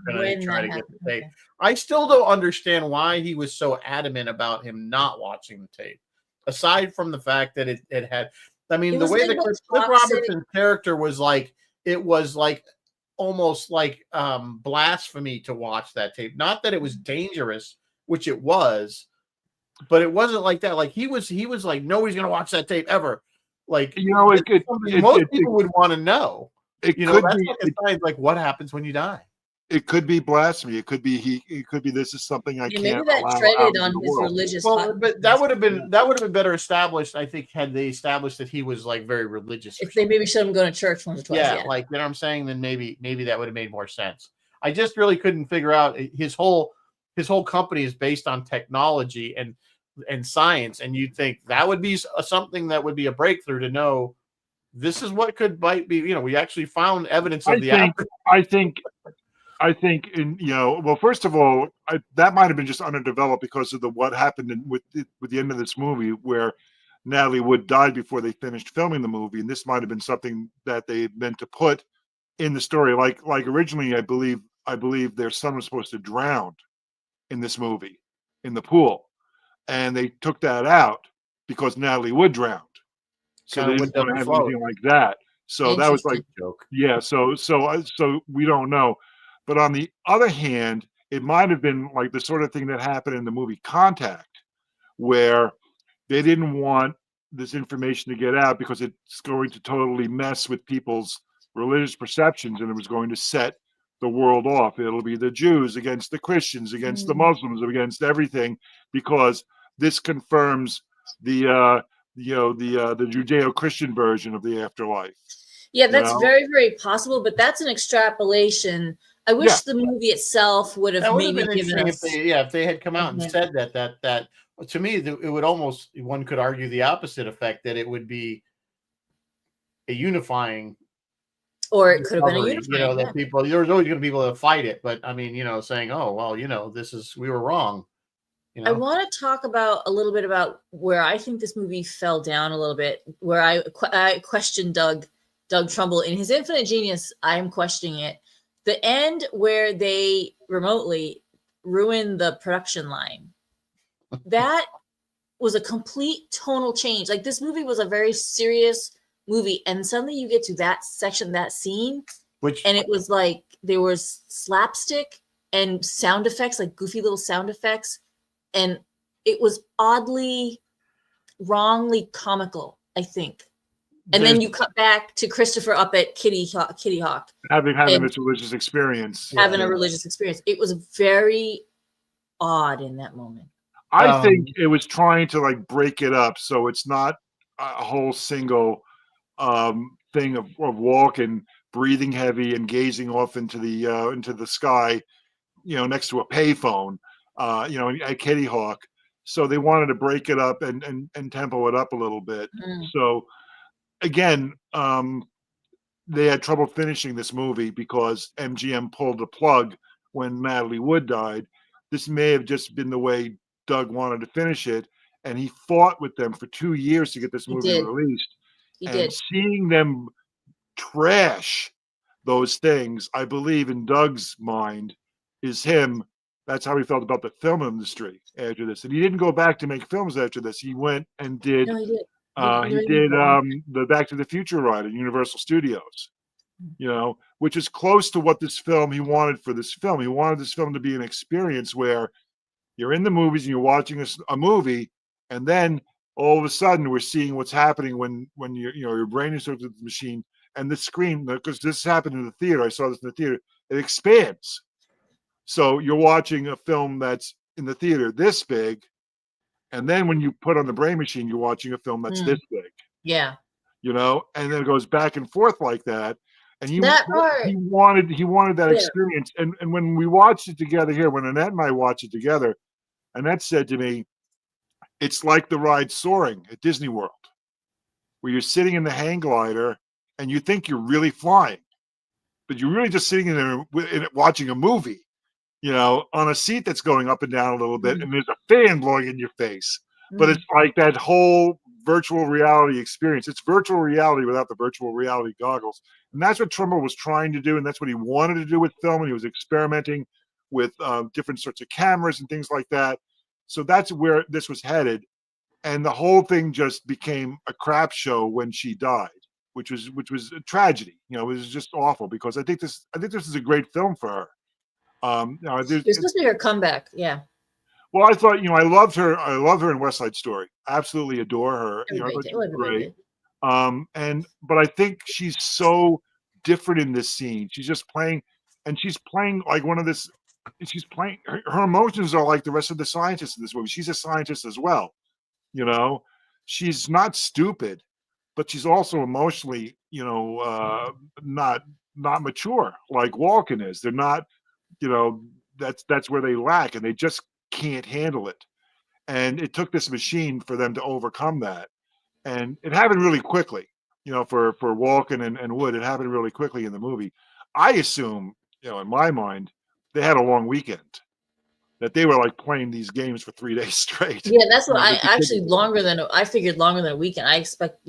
going to try to get the tape. Okay. I still don't understand why he was so adamant about him not watching the tape, aside from the fact that it had. I mean, the way that Cliff Robertson's character was like, it was like almost like blasphemy to watch that tape. Not that it was dangerous, which it was, but it wasn't like that. Like he was like, nobody's going to watch that tape ever. Like, most people would want to know. That's like what happens when you die. It could be blasphemy. It could be this is something I can't. Maybe that treaded on his religious. But that would have been better established, I think, had they established that he was like very religious. If they maybe showed him going to church once or twice. Yeah, like, you know what I'm saying? Then maybe that would have made more sense. I just really couldn't figure out his whole company is based on technology and science, and you'd think that would be something that would be a breakthrough to know this is what might be. We actually found evidence of I think I think well, first of all, that might have been just underdeveloped because of what happened with the end of this movie, where Natalie Wood died before they finished filming the movie, and this might have been something that they meant to put in the story. Like originally, I believe their son was supposed to drown in this movie in the pool, and they took that out because Natalie Wood drowned. So Kind they of didn't what want to doesn't have float. anything like that. So that was like, Interesting. Joke. yeah. So we don't know. But on the other hand, it might have been like the sort of thing that happened in the movie Contact, where they didn't want this information to get out because it's going to totally mess with people's religious perceptions, and it was going to set the world off. It'll be the Jews against the Christians, against the Muslims, against everything, because this confirms the the Judeo-Christian version of the afterlife. Yeah, You that's know? very, very possible, but that's an extrapolation. I wish Yeah. the movie itself would have That would have maybe been given interesting us. if they had come out and Mhm. said that to me it would almost, one could argue the opposite effect, that it would be a unifying Or it could have been a discovery. You know, unifying. Yeah. that people, there's always going to be people that fight it, but I mean, saying, oh well, this is, we were wrong. I want to talk about a little bit about where I think this movie fell down a little bit, where I questioned Doug Trumbull in his infinite genius. I'm questioning it. The end where they remotely ruin the production line, that was a complete tonal change. Like, this movie was a very serious movie, and suddenly you get to that section, that scene, and it was like there was slapstick and sound effects, like goofy little sound effects, and it was oddly, wrongly comical, I think. And then you cut back to Christopher up at Kitty Hawk having this religious experience. having a religious experience. It was very odd in that moment. I think it was trying to like break it up so it's not a whole single thing of walking, breathing heavy, and gazing off into the sky, next to a payphone, at Kitty Hawk. So they wanted to break it up and tempo it up a little bit. So again, they had trouble finishing this movie because MGM pulled the plug when Natalie Wood died. This may have just been the way Doug wanted to finish it, and he fought with them for 2 years to get this movie released. He and did. seeing them trash those things, I believe in Doug's mind, is him. That's how he felt about the film industry after this. And he didn't go back to make films after this. He went and did. No, he did. He did the Back to the Future ride at Universal Studios, which is close to what this film he wanted for this film. He wanted this film to be an experience where you're in the movies and you're watching a movie, and then all of a sudden we're seeing what's happening when your brain is hooked to the machine, and the screen, because this happened in the theater. I saw this in the theater. It expands. So you're watching a film that's in the theater this big, and then when you put on the brain machine, you're watching a film that's this big. Yeah. And then it goes back and forth like that. And he wanted that experience. And when we watched it together here, when Annette and I watched it together, Annette said to me, it's like the ride Soaring at Disney World, where you're sitting in the hang glider and you think you're really flying, but you're really just sitting in there watching a movie, on a seat that's going up and down a little bit, and there's a fan blowing in your face. But it's like that whole virtual reality experience. It's virtual reality without the virtual reality goggles. And that's what Trumbull was trying to do, and that's what he wanted to do with film, and he was experimenting with different sorts of cameras and things like that. So that's where this was headed. And the whole thing just became a crap show when she died, which was a tragedy. It was just awful, because I think this is a great film for her. It's supposed to be her comeback. Yeah. Well, I thought, I loved her. I love her in West Side Story. Absolutely adore her. I thought she was great. But I think she's so different in this scene. She's just playing, and she's playing like one of this. She's playing. Her emotions are like the rest of the scientists in this movie. She's a scientist as well. She's not stupid, but she's also emotionally, not mature like Walken is. They're not. That's where they lack, and they just can't handle it. And it took this machine for them to overcome that. And it happened really quickly, for Walken and Wood. It happened really quickly in the movie. I assume in my mind, they had a long weekend. That they were like playing these games for 3 days straight. Yeah, that's what I actually I figured longer than a weekend. I expect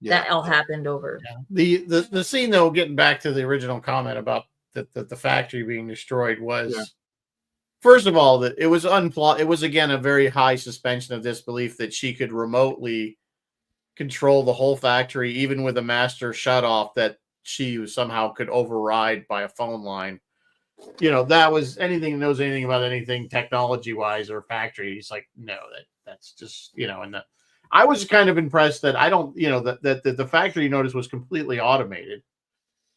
that all happened over. Yeah. The scene though, getting back to the original comment about the factory being destroyed was first of all that it was It was again a very high suspension of disbelief that she could remotely control the whole factory, even with a master shut off that she somehow could override by a phone line. That was anything that knows anything about anything technology wise or factory. It's like, no, that's just, and I was kind of impressed that I don't, that the factory notice was completely automated.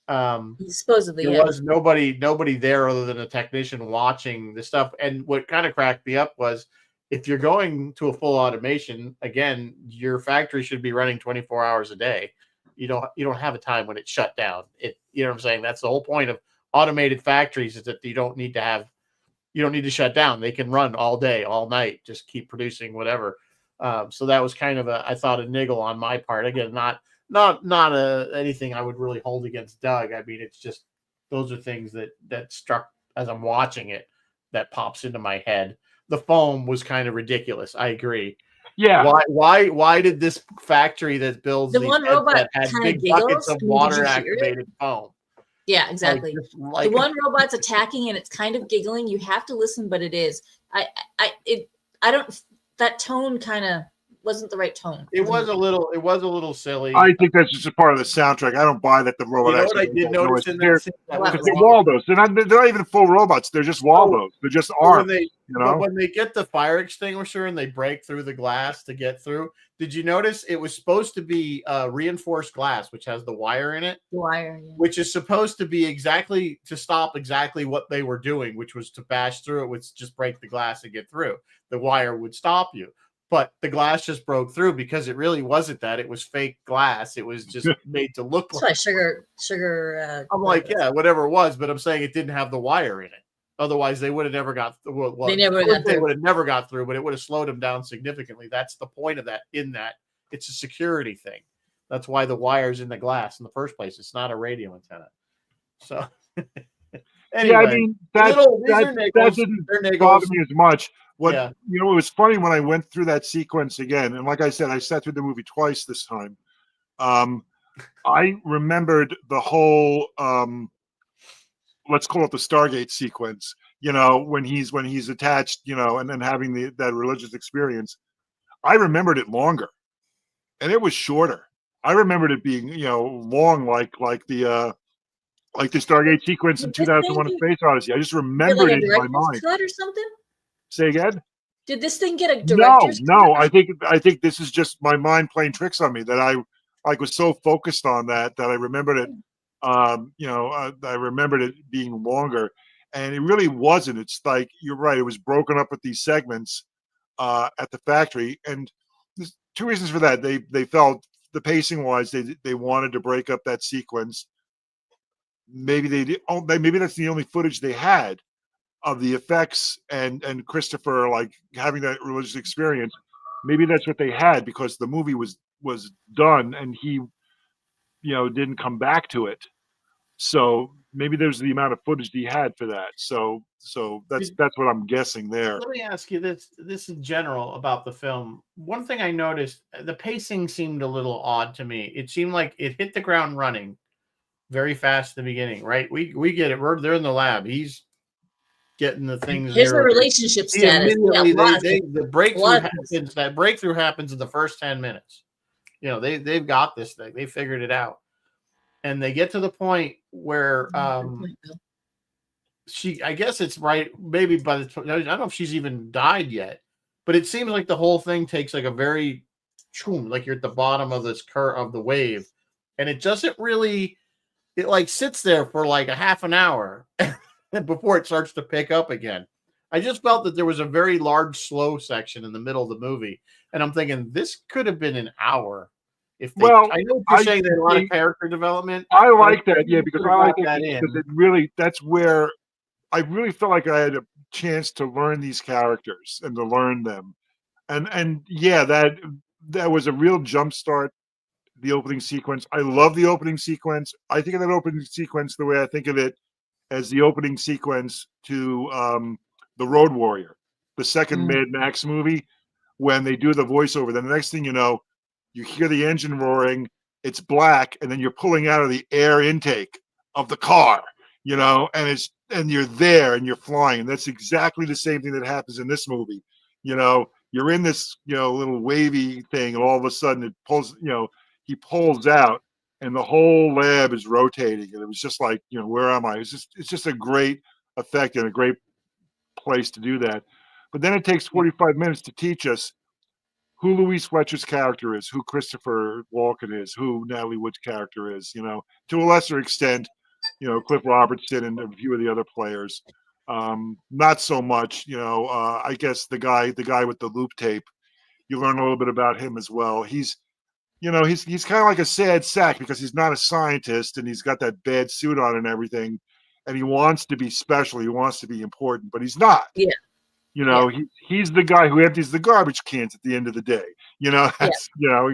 Supposedly, there was nobody there other than a technician watching the stuff. And what kind of cracked me up was if you're going to a full automation, again, your factory should be running 24 hours a day. You don't have a time when it's shut down. You know what I'm saying? That's the whole point of automated factories, is that you don't need to shut down. They can run all day, all night, just keep producing whatever. So that was kind of I thought a niggle on my part. Again, not anything I would really hold against Doug. I mean, it's just those are things that struck as I'm watching it that pops into my head. The foam was kind of ridiculous. I agree. Yeah. Why did this factory that builds the one robot that had big buckets of water activated foam? Yeah, exactly. The one robot's attacking and it's kind of giggling. You have to listen, but it is. That tone kind of wasn't the right tone. It was a little silly. I think that's just a part of the soundtrack. I don't buy that the robot. You know what I did notice in that scene? They're Waldos. They're not even full robots. They're just Waldos. They're just arms. When they get the fire extinguisher and they break through the glass to get through, did you notice it was supposed to be reinforced glass, which has the wire in it? The wire, which is supposed to be exactly to stop exactly what they were doing, which was to bash through it, which just break the glass and get through. The wire would stop you. But the glass just broke through because it really wasn't that. It was fake glass. It was just made to look like sugar. I'm like, yeah, whatever it was, but I'm saying it didn't have the wire in it. Otherwise, they would have never got. They would have never got through, but it would have slowed them down significantly. That's the point of that. It's a security thing. That's why the wire's in the glass in the first place. It's not a radio antenna. So, anyway, yeah, I mean that didn't bother me as much. It was funny when I went through that sequence again, and like I said, I sat through the movie twice this time. I remembered the whole let's call it the Stargate sequence. When he's attached, and then having that religious experience. I remembered it longer, and it was shorter. I remembered it being long, like the Stargate sequence in 2001: A Space Odyssey. I just remembered it in my mind. Cut or something? Say again? Did this thing get a director's cut? No. I think this is just my mind playing tricks on me, that I was so focused on that I remembered it. I remembered it being longer, and it really wasn't. It's like, you're right. It was broken up with these segments at the factory, and there's two reasons for that. They felt the pacing wise, they wanted to break up that sequence. Maybe maybe that's the only footage they had of the effects and Christopher like having that religious experience. Maybe that's what they had, because the movie was done and he didn't come back to it. So maybe there's the amount of footage he had for that. So that's what I'm guessing there. Let me ask you this in general about the film. One thing I noticed, the pacing seemed a little odd to me. It seemed like it hit the ground running very fast in the beginning, right? We get it. They're in the lab. He's getting the things. Here's the relationship status. The breakthrough happens in the first 10 minutes. They've got this thing. They figured it out. And they get to the point where I guess it's right. Maybe by the I don't know if she's even died yet, but it seems like the whole thing takes like a very like you're at the bottom of this curve of the wave, and it doesn't really. It like sits there for like a half an hour before it starts to pick up again. I just felt that there was a very large slow section in the middle of the movie, and I'm thinking this could have been an hour. I know you're saying there's a lot of character development. I like that, because I like that because that's where I really felt like I had a chance to learn these characters and to learn them, and yeah, that was a real jump start. The opening sequence. I love the opening sequence. I think of that opening sequence the way I think of it as the opening sequence to The Road Warrior, the second Mm. Mad Max movie, when they do the voiceover. Then the next thing you know, you hear the engine roaring, it's black, and then you're pulling out of the air intake of the car, and you're there and you're flying. And that's exactly the same thing that happens in this movie. You're in this, little wavy thing, and all of a sudden it pulls, he pulls out, and the whole lab is rotating. And it was just like, where am I? It's just a great effect and a great place to do that. But then it takes 45 minutes to teach us who Louise Fletcher's character is, who Christopher Walken is, who Natalie Wood's character is, to a lesser extent, Cliff Robertson and a few of the other players. Not so much, I guess the guy with the loop tape, you learn a little bit about him as well. He's kind of like a sad sack because he's not a scientist and he's got that bad suit on and everything. And he wants to be special. He wants to be important, but he's not. Yeah. He's the guy who empties the garbage cans at the end of the day. That's who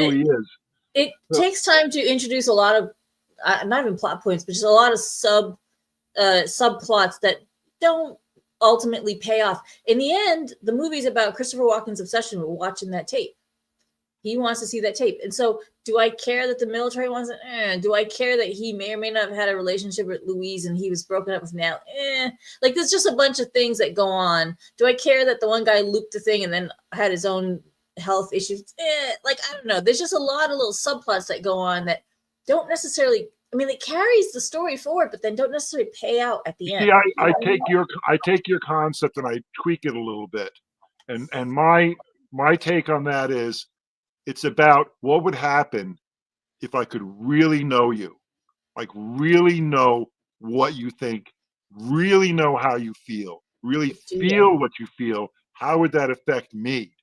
he is. It takes time to introduce a lot of, not even plot points, but just a lot of subplots that don't ultimately pay off. In the end, the movie's about Christopher Walken's obsession with watching that tape. He wants to see that tape. And so do I care that the military wants it? Do I care that he may or may not have had a relationship with Louise and he was broken up with Nell? Like, there's just a bunch of things that go on. Do I care that the one guy looped the thing and then had his own health issues? Like, I don't know. There's just a lot of little subplots that go on that don't necessarily, it carries the story forward, but then don't necessarily pay out at the end. See, I take your concept and I tweak it a little bit. And my take on that is, it's about what would happen if I could really know you, like really know what you think, really know how you feel, really feel what you feel. How would that affect me?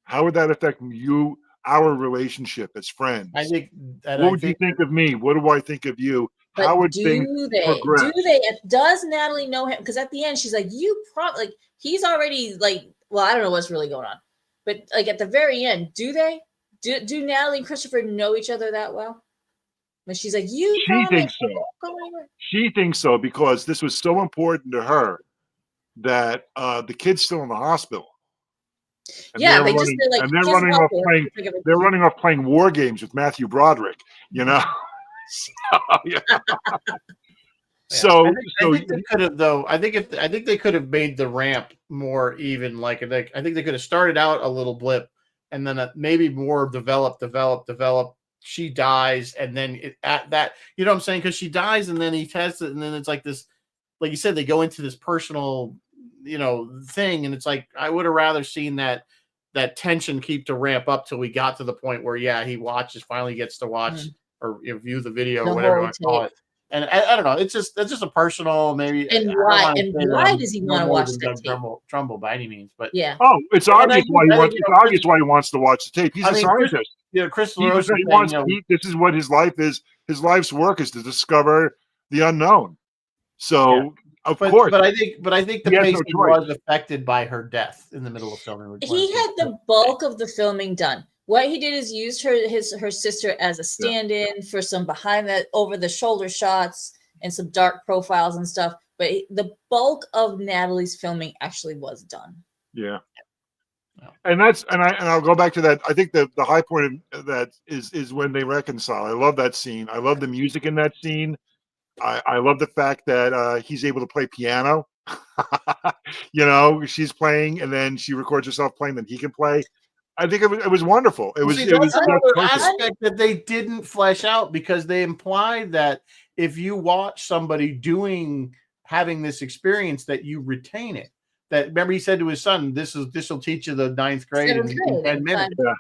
How would that affect you, our relationship as friends? I think. What would you think of me? What do I think of you? But how would things progress? Does Natalie know him? Because at the end, she's like, he's already like, well, I don't know what's really going on. But like at the very end, do they? Do Natalie and Christopher know each other that well? But she's like, she thinks so. She thinks so because this was so important to her that the kid's still in the hospital. And they're running off playing war games with Matthew Broderick. So, I think they could have though. I think they could have made the ramp more even. Like I think they could have started out a little blip. And then maybe more develop. She dies, and then at that, you know what I'm saying? Because she dies, and then he tests it, and then it's like this, like you said, they go into this personal, thing, and it's like I would have rather seen that tension keep to ramp up till we got to the point where he finally gets to watch or view the video or whatever you want to call it. And I don't know. That's just a personal maybe. And why? And why does he want to watch that tape? Trumbull by any means, but Oh, it's obvious why he wants. It's obvious why he wants to watch the tape. He's a scientist. Chris LaRoche. This is what his life is. His life's work is to discover the unknown. So of course, but I think the pacing was affected by her death in the middle of filming. He had the bulk of the filming done. What he did is used her sister as a stand-in for some behind the over the shoulder shots and some dark profiles and stuff. But the bulk of Natalie's filming actually was done. Yeah. And I'll go back to that. I think the high point of that is when they reconcile. I love that scene. I love the music in that scene. I love the fact that he's able to play piano. She's playing and then she records herself playing, then he can play. I think it was wonderful. It was another aspect that they didn't flesh out because they implied that if you watch somebody having this experience, that you retain it. That remember he said to his son, "This will teach you the 9th grade in 10 minutes." Yeah.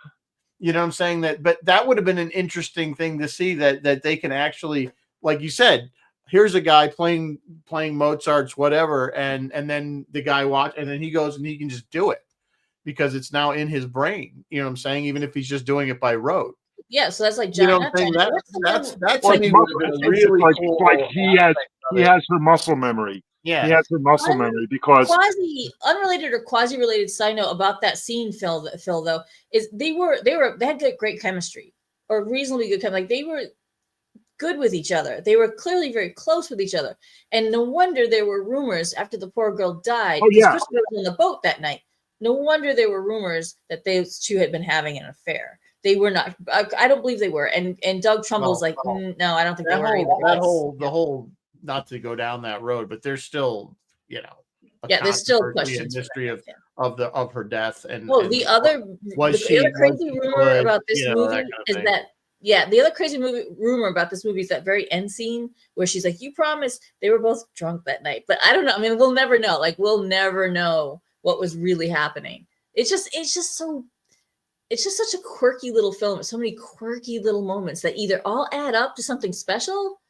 You know what I'm saying? But that would have been an interesting thing to see that they can actually, like you said, here's a guy playing Mozart's whatever, and then the guy and then he goes and he can just do it. Because it's now in his brain, you know what I'm saying? Even if he's just doing it by rote. Yeah, so that's like John. That's like really cool. Like he has her muscle memory. Yeah, he has her muscle memory because unrelated or quasi-related side note about that scene, Phil though, is they had great chemistry or reasonably good chemistry. Like good with each other. They were clearly very close with each other. And no wonder there were rumors after the poor girl died. Oh, yeah. Christopher was on the boat that night. No wonder there were rumors that those two had been having an affair. They were not. I don't believe they were. And Doug Trumbull's like, no, I don't think they were either. The whole, not to go down that road, but there's still, there's still questions. Mystery of her death. And the other crazy rumor about this movie is that. Yeah, the other crazy rumor about this movie is that very end scene where she's like, "You promised." They were both drunk that night, but I don't know. I mean, we'll never know. Like, we'll never know what was really happening. It's just such a quirky little film. So many quirky little moments that either all add up to something special,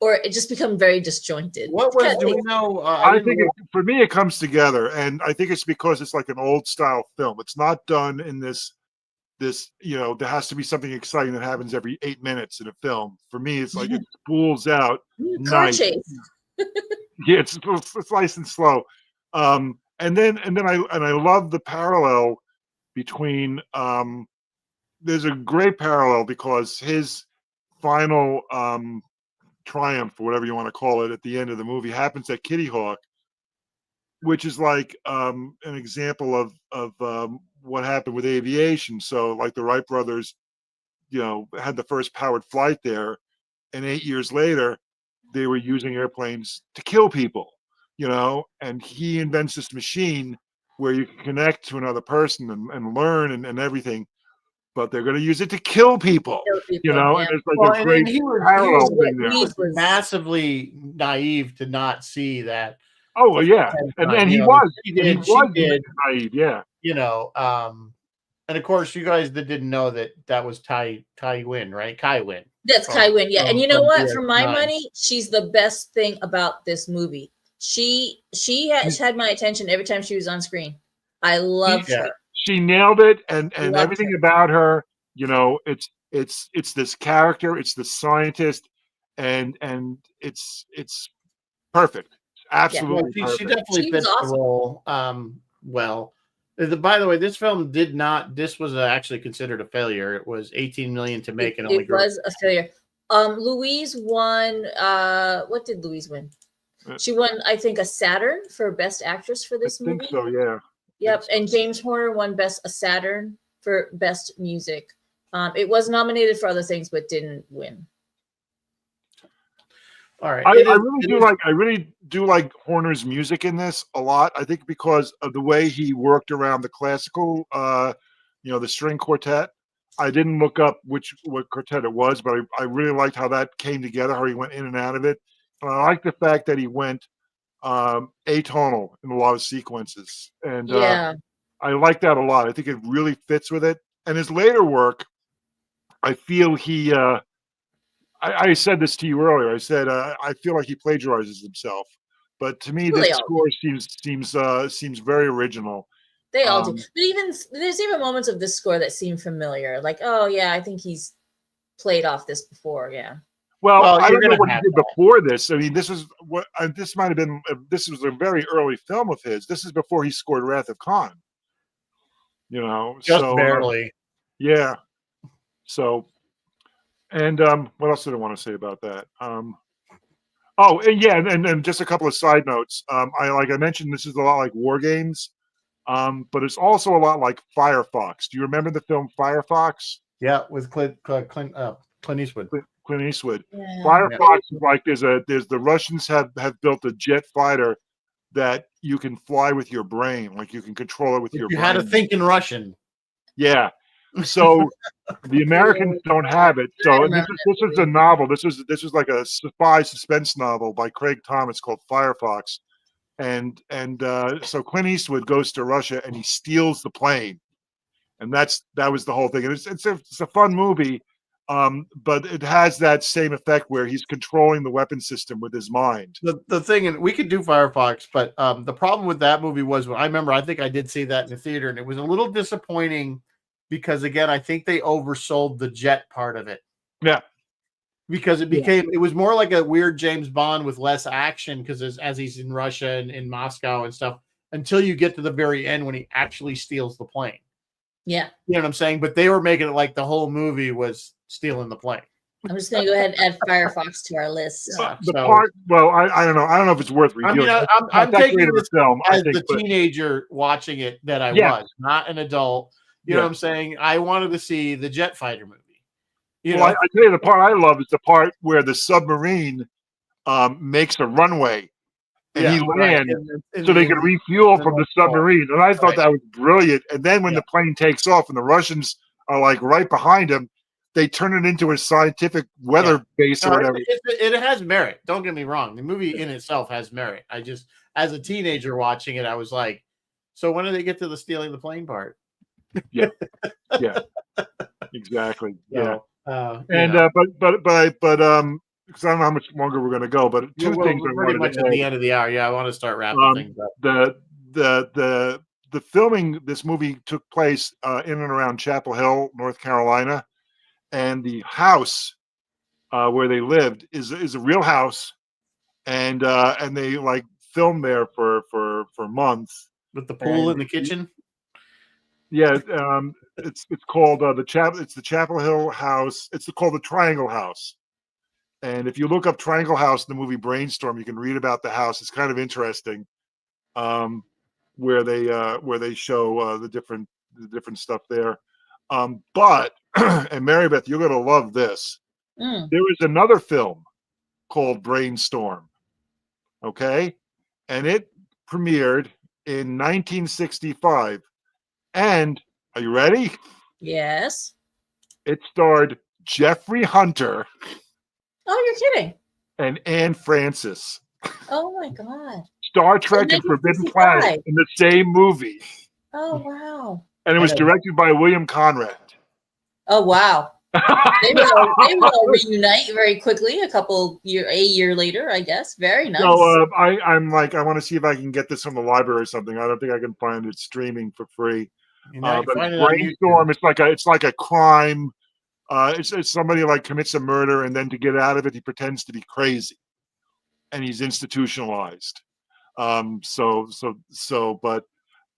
or it just become very disjointed. Do we know? I think for me, it comes together, and I think it's because it's like an old style film. It's not done in this, there has to be something exciting that happens every 8 minutes in a film. For me, it's like it spools out. Car chase. Yeah, it's nice and slow. And then I love the parallel between. There's a great parallel because his final triumph, or whatever you want to call it, at the end of the movie happens at Kitty Hawk, which is like an example of what happened with aviation. So like the Wright brothers, had the first powered flight there, and 8 years later, they were using airplanes to kill people, and he invents this machine where you can connect to another person and learn and everything, but they're going to use it to kill people, and it's like a great parallel thing there. He was massively naive to not see that. Oh, well, yeah. And he was naive, yeah. And of course, you guys that didn't know that was Tai Wynn, right? Kai Wynn. That's Kai Wynn, yeah. And you know what? For my money, she's the best thing about this movie. She has had my attention every time she was on screen. I loved her. She nailed it, and everything about her, it's this character, it's the scientist, and it's perfect. Absolutely. Yeah, she definitely fits the role well. By the way, this film this was actually considered a failure. It was $18 million to make, and only was a failure. Louise won. What did Louise win? She won, I think, a Saturn for Best Actress for this movie. I think so, yeah. Yep, and James Horner won a Saturn for Best Music. It was nominated for other things, but didn't win. All right. I really do like Horner's music in this a lot. I think because of the way he worked around the classical, the string quartet. I didn't look up what quartet it was, but I really liked how that came together, how he went in and out of it. And I like the fact that he went atonal in a lot of sequences. And I like that a lot. I think it really fits with it. And his later work, I feel he I said this to you earlier. I said I feel like he plagiarizes himself, but to me, this score seems very original. They all do. But there's even moments of this score that seem familiar. Like, oh yeah, I think he's played off this before. Yeah. Well, I don't know what he did before this. I mean, this was this might have been. This was a very early film of his. This is before he scored Wrath of Khan. Just barely. Yeah. So. And what else did I want to say about that? And just a couple of side notes. I mentioned, this is a lot like War Games, but it's also a lot like Firefox. Do you remember the film Firefox? Yeah, with Clint Eastwood. Clint Eastwood. Yeah. Firefox is like there's the Russians have built a jet fighter that you can fly with your brain, like you can control it with your brain. You had to think in Russian. Yeah. So the Americans don't have it. So this is a novel. This was like a spy suspense novel by Craig Thomas called Firefox, and so Clint Eastwood goes to Russia and he steals the plane, and that was the whole thing. And it's a fun movie, but it has that same effect where he's controlling the weapon system with his mind. The thing, and we could do Firefox, but the problem with that movie was I think I did see that in the theater, and it was a little disappointing. Because again, I think they oversold the jet part of it. Yeah. Because it was more like a weird James Bond with less action, because as he's in Russia and in Moscow and stuff, until you get to the very end when he actually steals the plane. Yeah. You know what I'm saying? But they were making it like the whole movie was stealing the plane. I'm just going to go ahead and add Firefox to our list. Yeah, The so- part, well, I don't know. I don't know if it's worth I reviewing. mean, It's not I'm that taking great of a this film, I as think. the But teenager watching it that I Yeah. was, not an adult. You know what I'm saying? I wanted to see the jet fighter movie. You well, know? I tell you, the part I love is the part where the submarine makes a runway and he right. lands In so they the- can refuel the from the North Pole. submarine. And I thought Right. that was brilliant. And then when Yeah. the plane takes off and the Russians are like right behind him, they turn it into a scientific weather base or No, whatever. it has merit. Don't get me wrong. The movie in itself has merit. I just, as a teenager watching it, I was like, so when do they get to the stealing the plane part? Yeah, exactly. Yeah. So, And but because I don't know how much longer we're going to go, but two things I we're pretty wanted much to at add. the end of the hour. Yeah, I want to start wrapping things up. The filming this movie took place in and around Chapel Hill, North Carolina, and the house where they lived is a real house, and they like filmed there for months. With the pool in the kitchen. Yeah, it's called It's the Chapel Hill house. It's called the Triangle House. And if you look up Triangle House in the movie Brainstorm, you can read about the house. It's kind of interesting, where they show the different stuff there. But and Mary Beth, you're gonna love this. There is another film called Brainstorm. Okay, and it premiered in 1965. And are you ready? Yes. It starred Jeffrey Hunter. Oh, you're kidding. And Anne Francis. Oh my God. Star Trek and Forbidden Planet in the same movie. Oh wow. And it was directed by William Conrad. Oh wow. They will reunite very quickly. A year later, I guess. Very nice. So I'm like, I want to see if I can get this from the library or something. I don't think I can find it streaming for free. But Brainstorm, it's like a crime. It's somebody like commits a murder, and then to get out of it, he pretends to be crazy, and he's institutionalized. But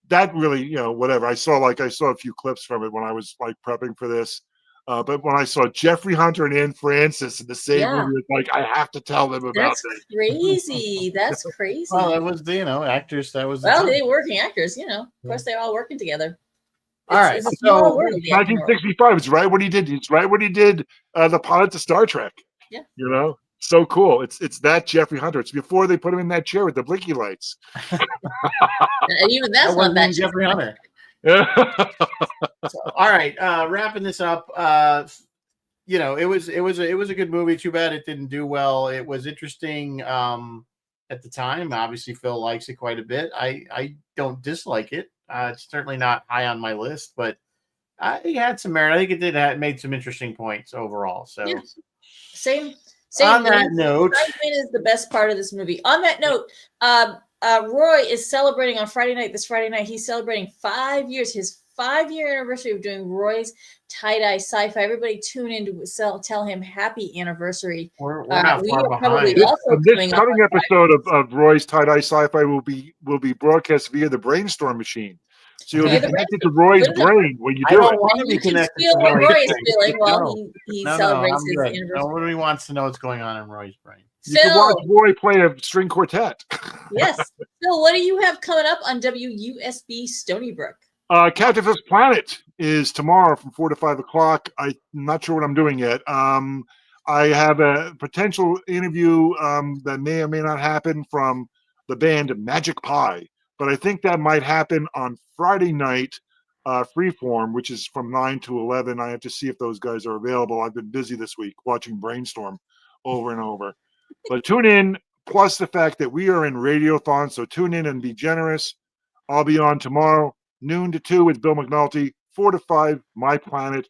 that really, whatever. I saw a few clips from it when I was like prepping for this. But when I saw Jeffrey Hunter and Anne Francis in the same movie, it's like I have to tell them about this. Crazy. That's crazy. Well, that was actors. That was they working actors. Of course, they're all working together. All right, so 1965. It's right when he did. It's right when he did the pilot to Star Trek. Yeah. So cool. It's that Jeffrey Hunter. It's before they put him in that chair with the blinky lights. And even that's not that Jeffrey Hunter. So, all right, wrapping this up. It was a good movie. Too bad it didn't do well. It was interesting at the time. Obviously, Phil likes it quite a bit. I don't dislike it. It's certainly not high on my list, but it had some merit. I think it made some interesting points overall. So, same. On that note, is the best part of this movie. On that note, Roy is celebrating on Friday night. This Friday night, he's celebrating 5 years. His 5-year anniversary of doing Roy's tie-dye sci-fi. Everybody tune in to tell him happy anniversary. We're not far behind. This coming episode of Roy's tie-dye sci-fi will be broadcast via the Brainstorm machine. So you'll be connected to Roy's brain when you do it. I don't want to be connected to what Roy's Roy is brain. feeling while he celebrates his anniversary. Nobody wants to know what's going on in Roy's brain. You can watch Roy play a string quartet. Yes. Phil, what do you have coming up on WUSB Stony Brook? Captain Fifth Planet is tomorrow from 4 to 5 o'clock. I'm not sure what I'm doing yet. I have a potential interview that may or may not happen from the band Magic Pie, but I think that might happen on Friday night, Freeform, which is from 9 to 11. I have to see if those guys are available. I've been busy this week watching Brainstorm over and over. But tune in, plus the fact that we are in Radiothon, so tune in and be generous. I'll be on tomorrow, noon to 2 with Bill McNulty, 4 to 5, My Planet,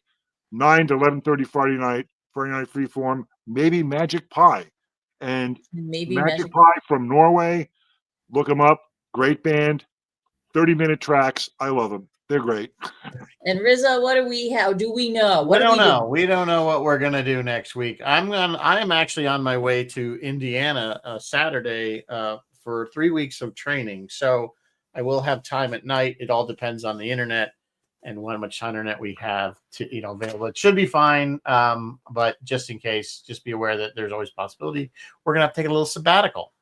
9 to 11:30 Friday night Freeform, maybe Magic Pie. And maybe Magic Pie from Norway, look them up, great band, 30-minute tracks. I love them. They're great. And Rizzo, how do we know? We don't know. We don't know what we're gonna do next week. I am actually on my way to Indiana Saturday for 3 weeks of training. So I will have time at night. It all depends on the internet. and how much internet we have to, available. It should be fine. But just in case, just be aware that there's always a possibility we're going to have to take a little sabbatical.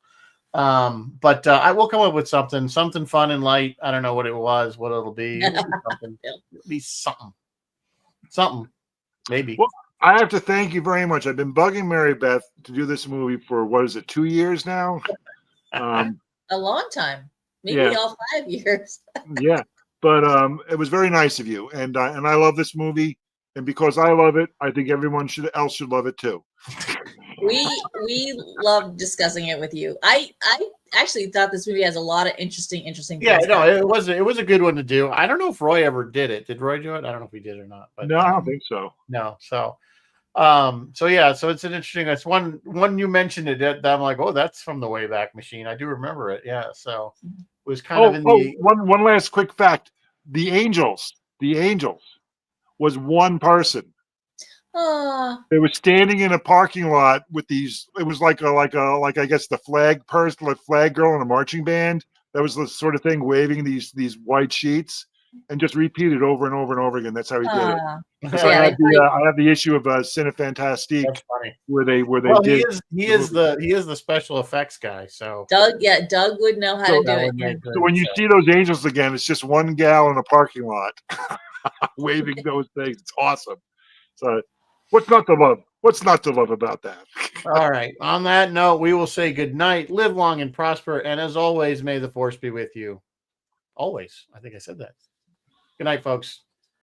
But I will come up with something fun and light. I don't know what it'll be. It'll be something. It'll be something, maybe. Well, I have to thank you very much. I've been bugging Mary Beth to do this movie for 2 years now? A long time, maybe all 5 years. Yeah, but it was very nice of you, and I love this movie, and because I love it, I think everyone else should love it too. We love discussing it with you. I actually thought this movie has a lot of interesting. Yeah, no, it was a good one to do. I don't know if Roy ever did it. Did Roy do it? I don't know if he did or not. But no, I don't think so. No, so yeah, so it's an interesting. It's one you mentioned it that I'm like, oh, that's from the Wayback Machine. I do remember it. Yeah, so it was kind of in the one last quick fact: the Angels was one person. They were standing in a parking lot with these. It was like I guess the flag girl in a marching band. That was the sort of thing, waving these white sheets, and just repeated over and over and over again. That's how he did it. So I have the issue of Cinefantastique where they did. He is the special effects guy. So Doug would know how to do it. So when you see those Angels again, it's just one gal in a parking lot waving those things. It's awesome. So what's not to love? What's not to love about that? All right. On that note, we will say good night. Live long and prosper. And as always, may the force be with you. Always. I think I said that. Good night, folks.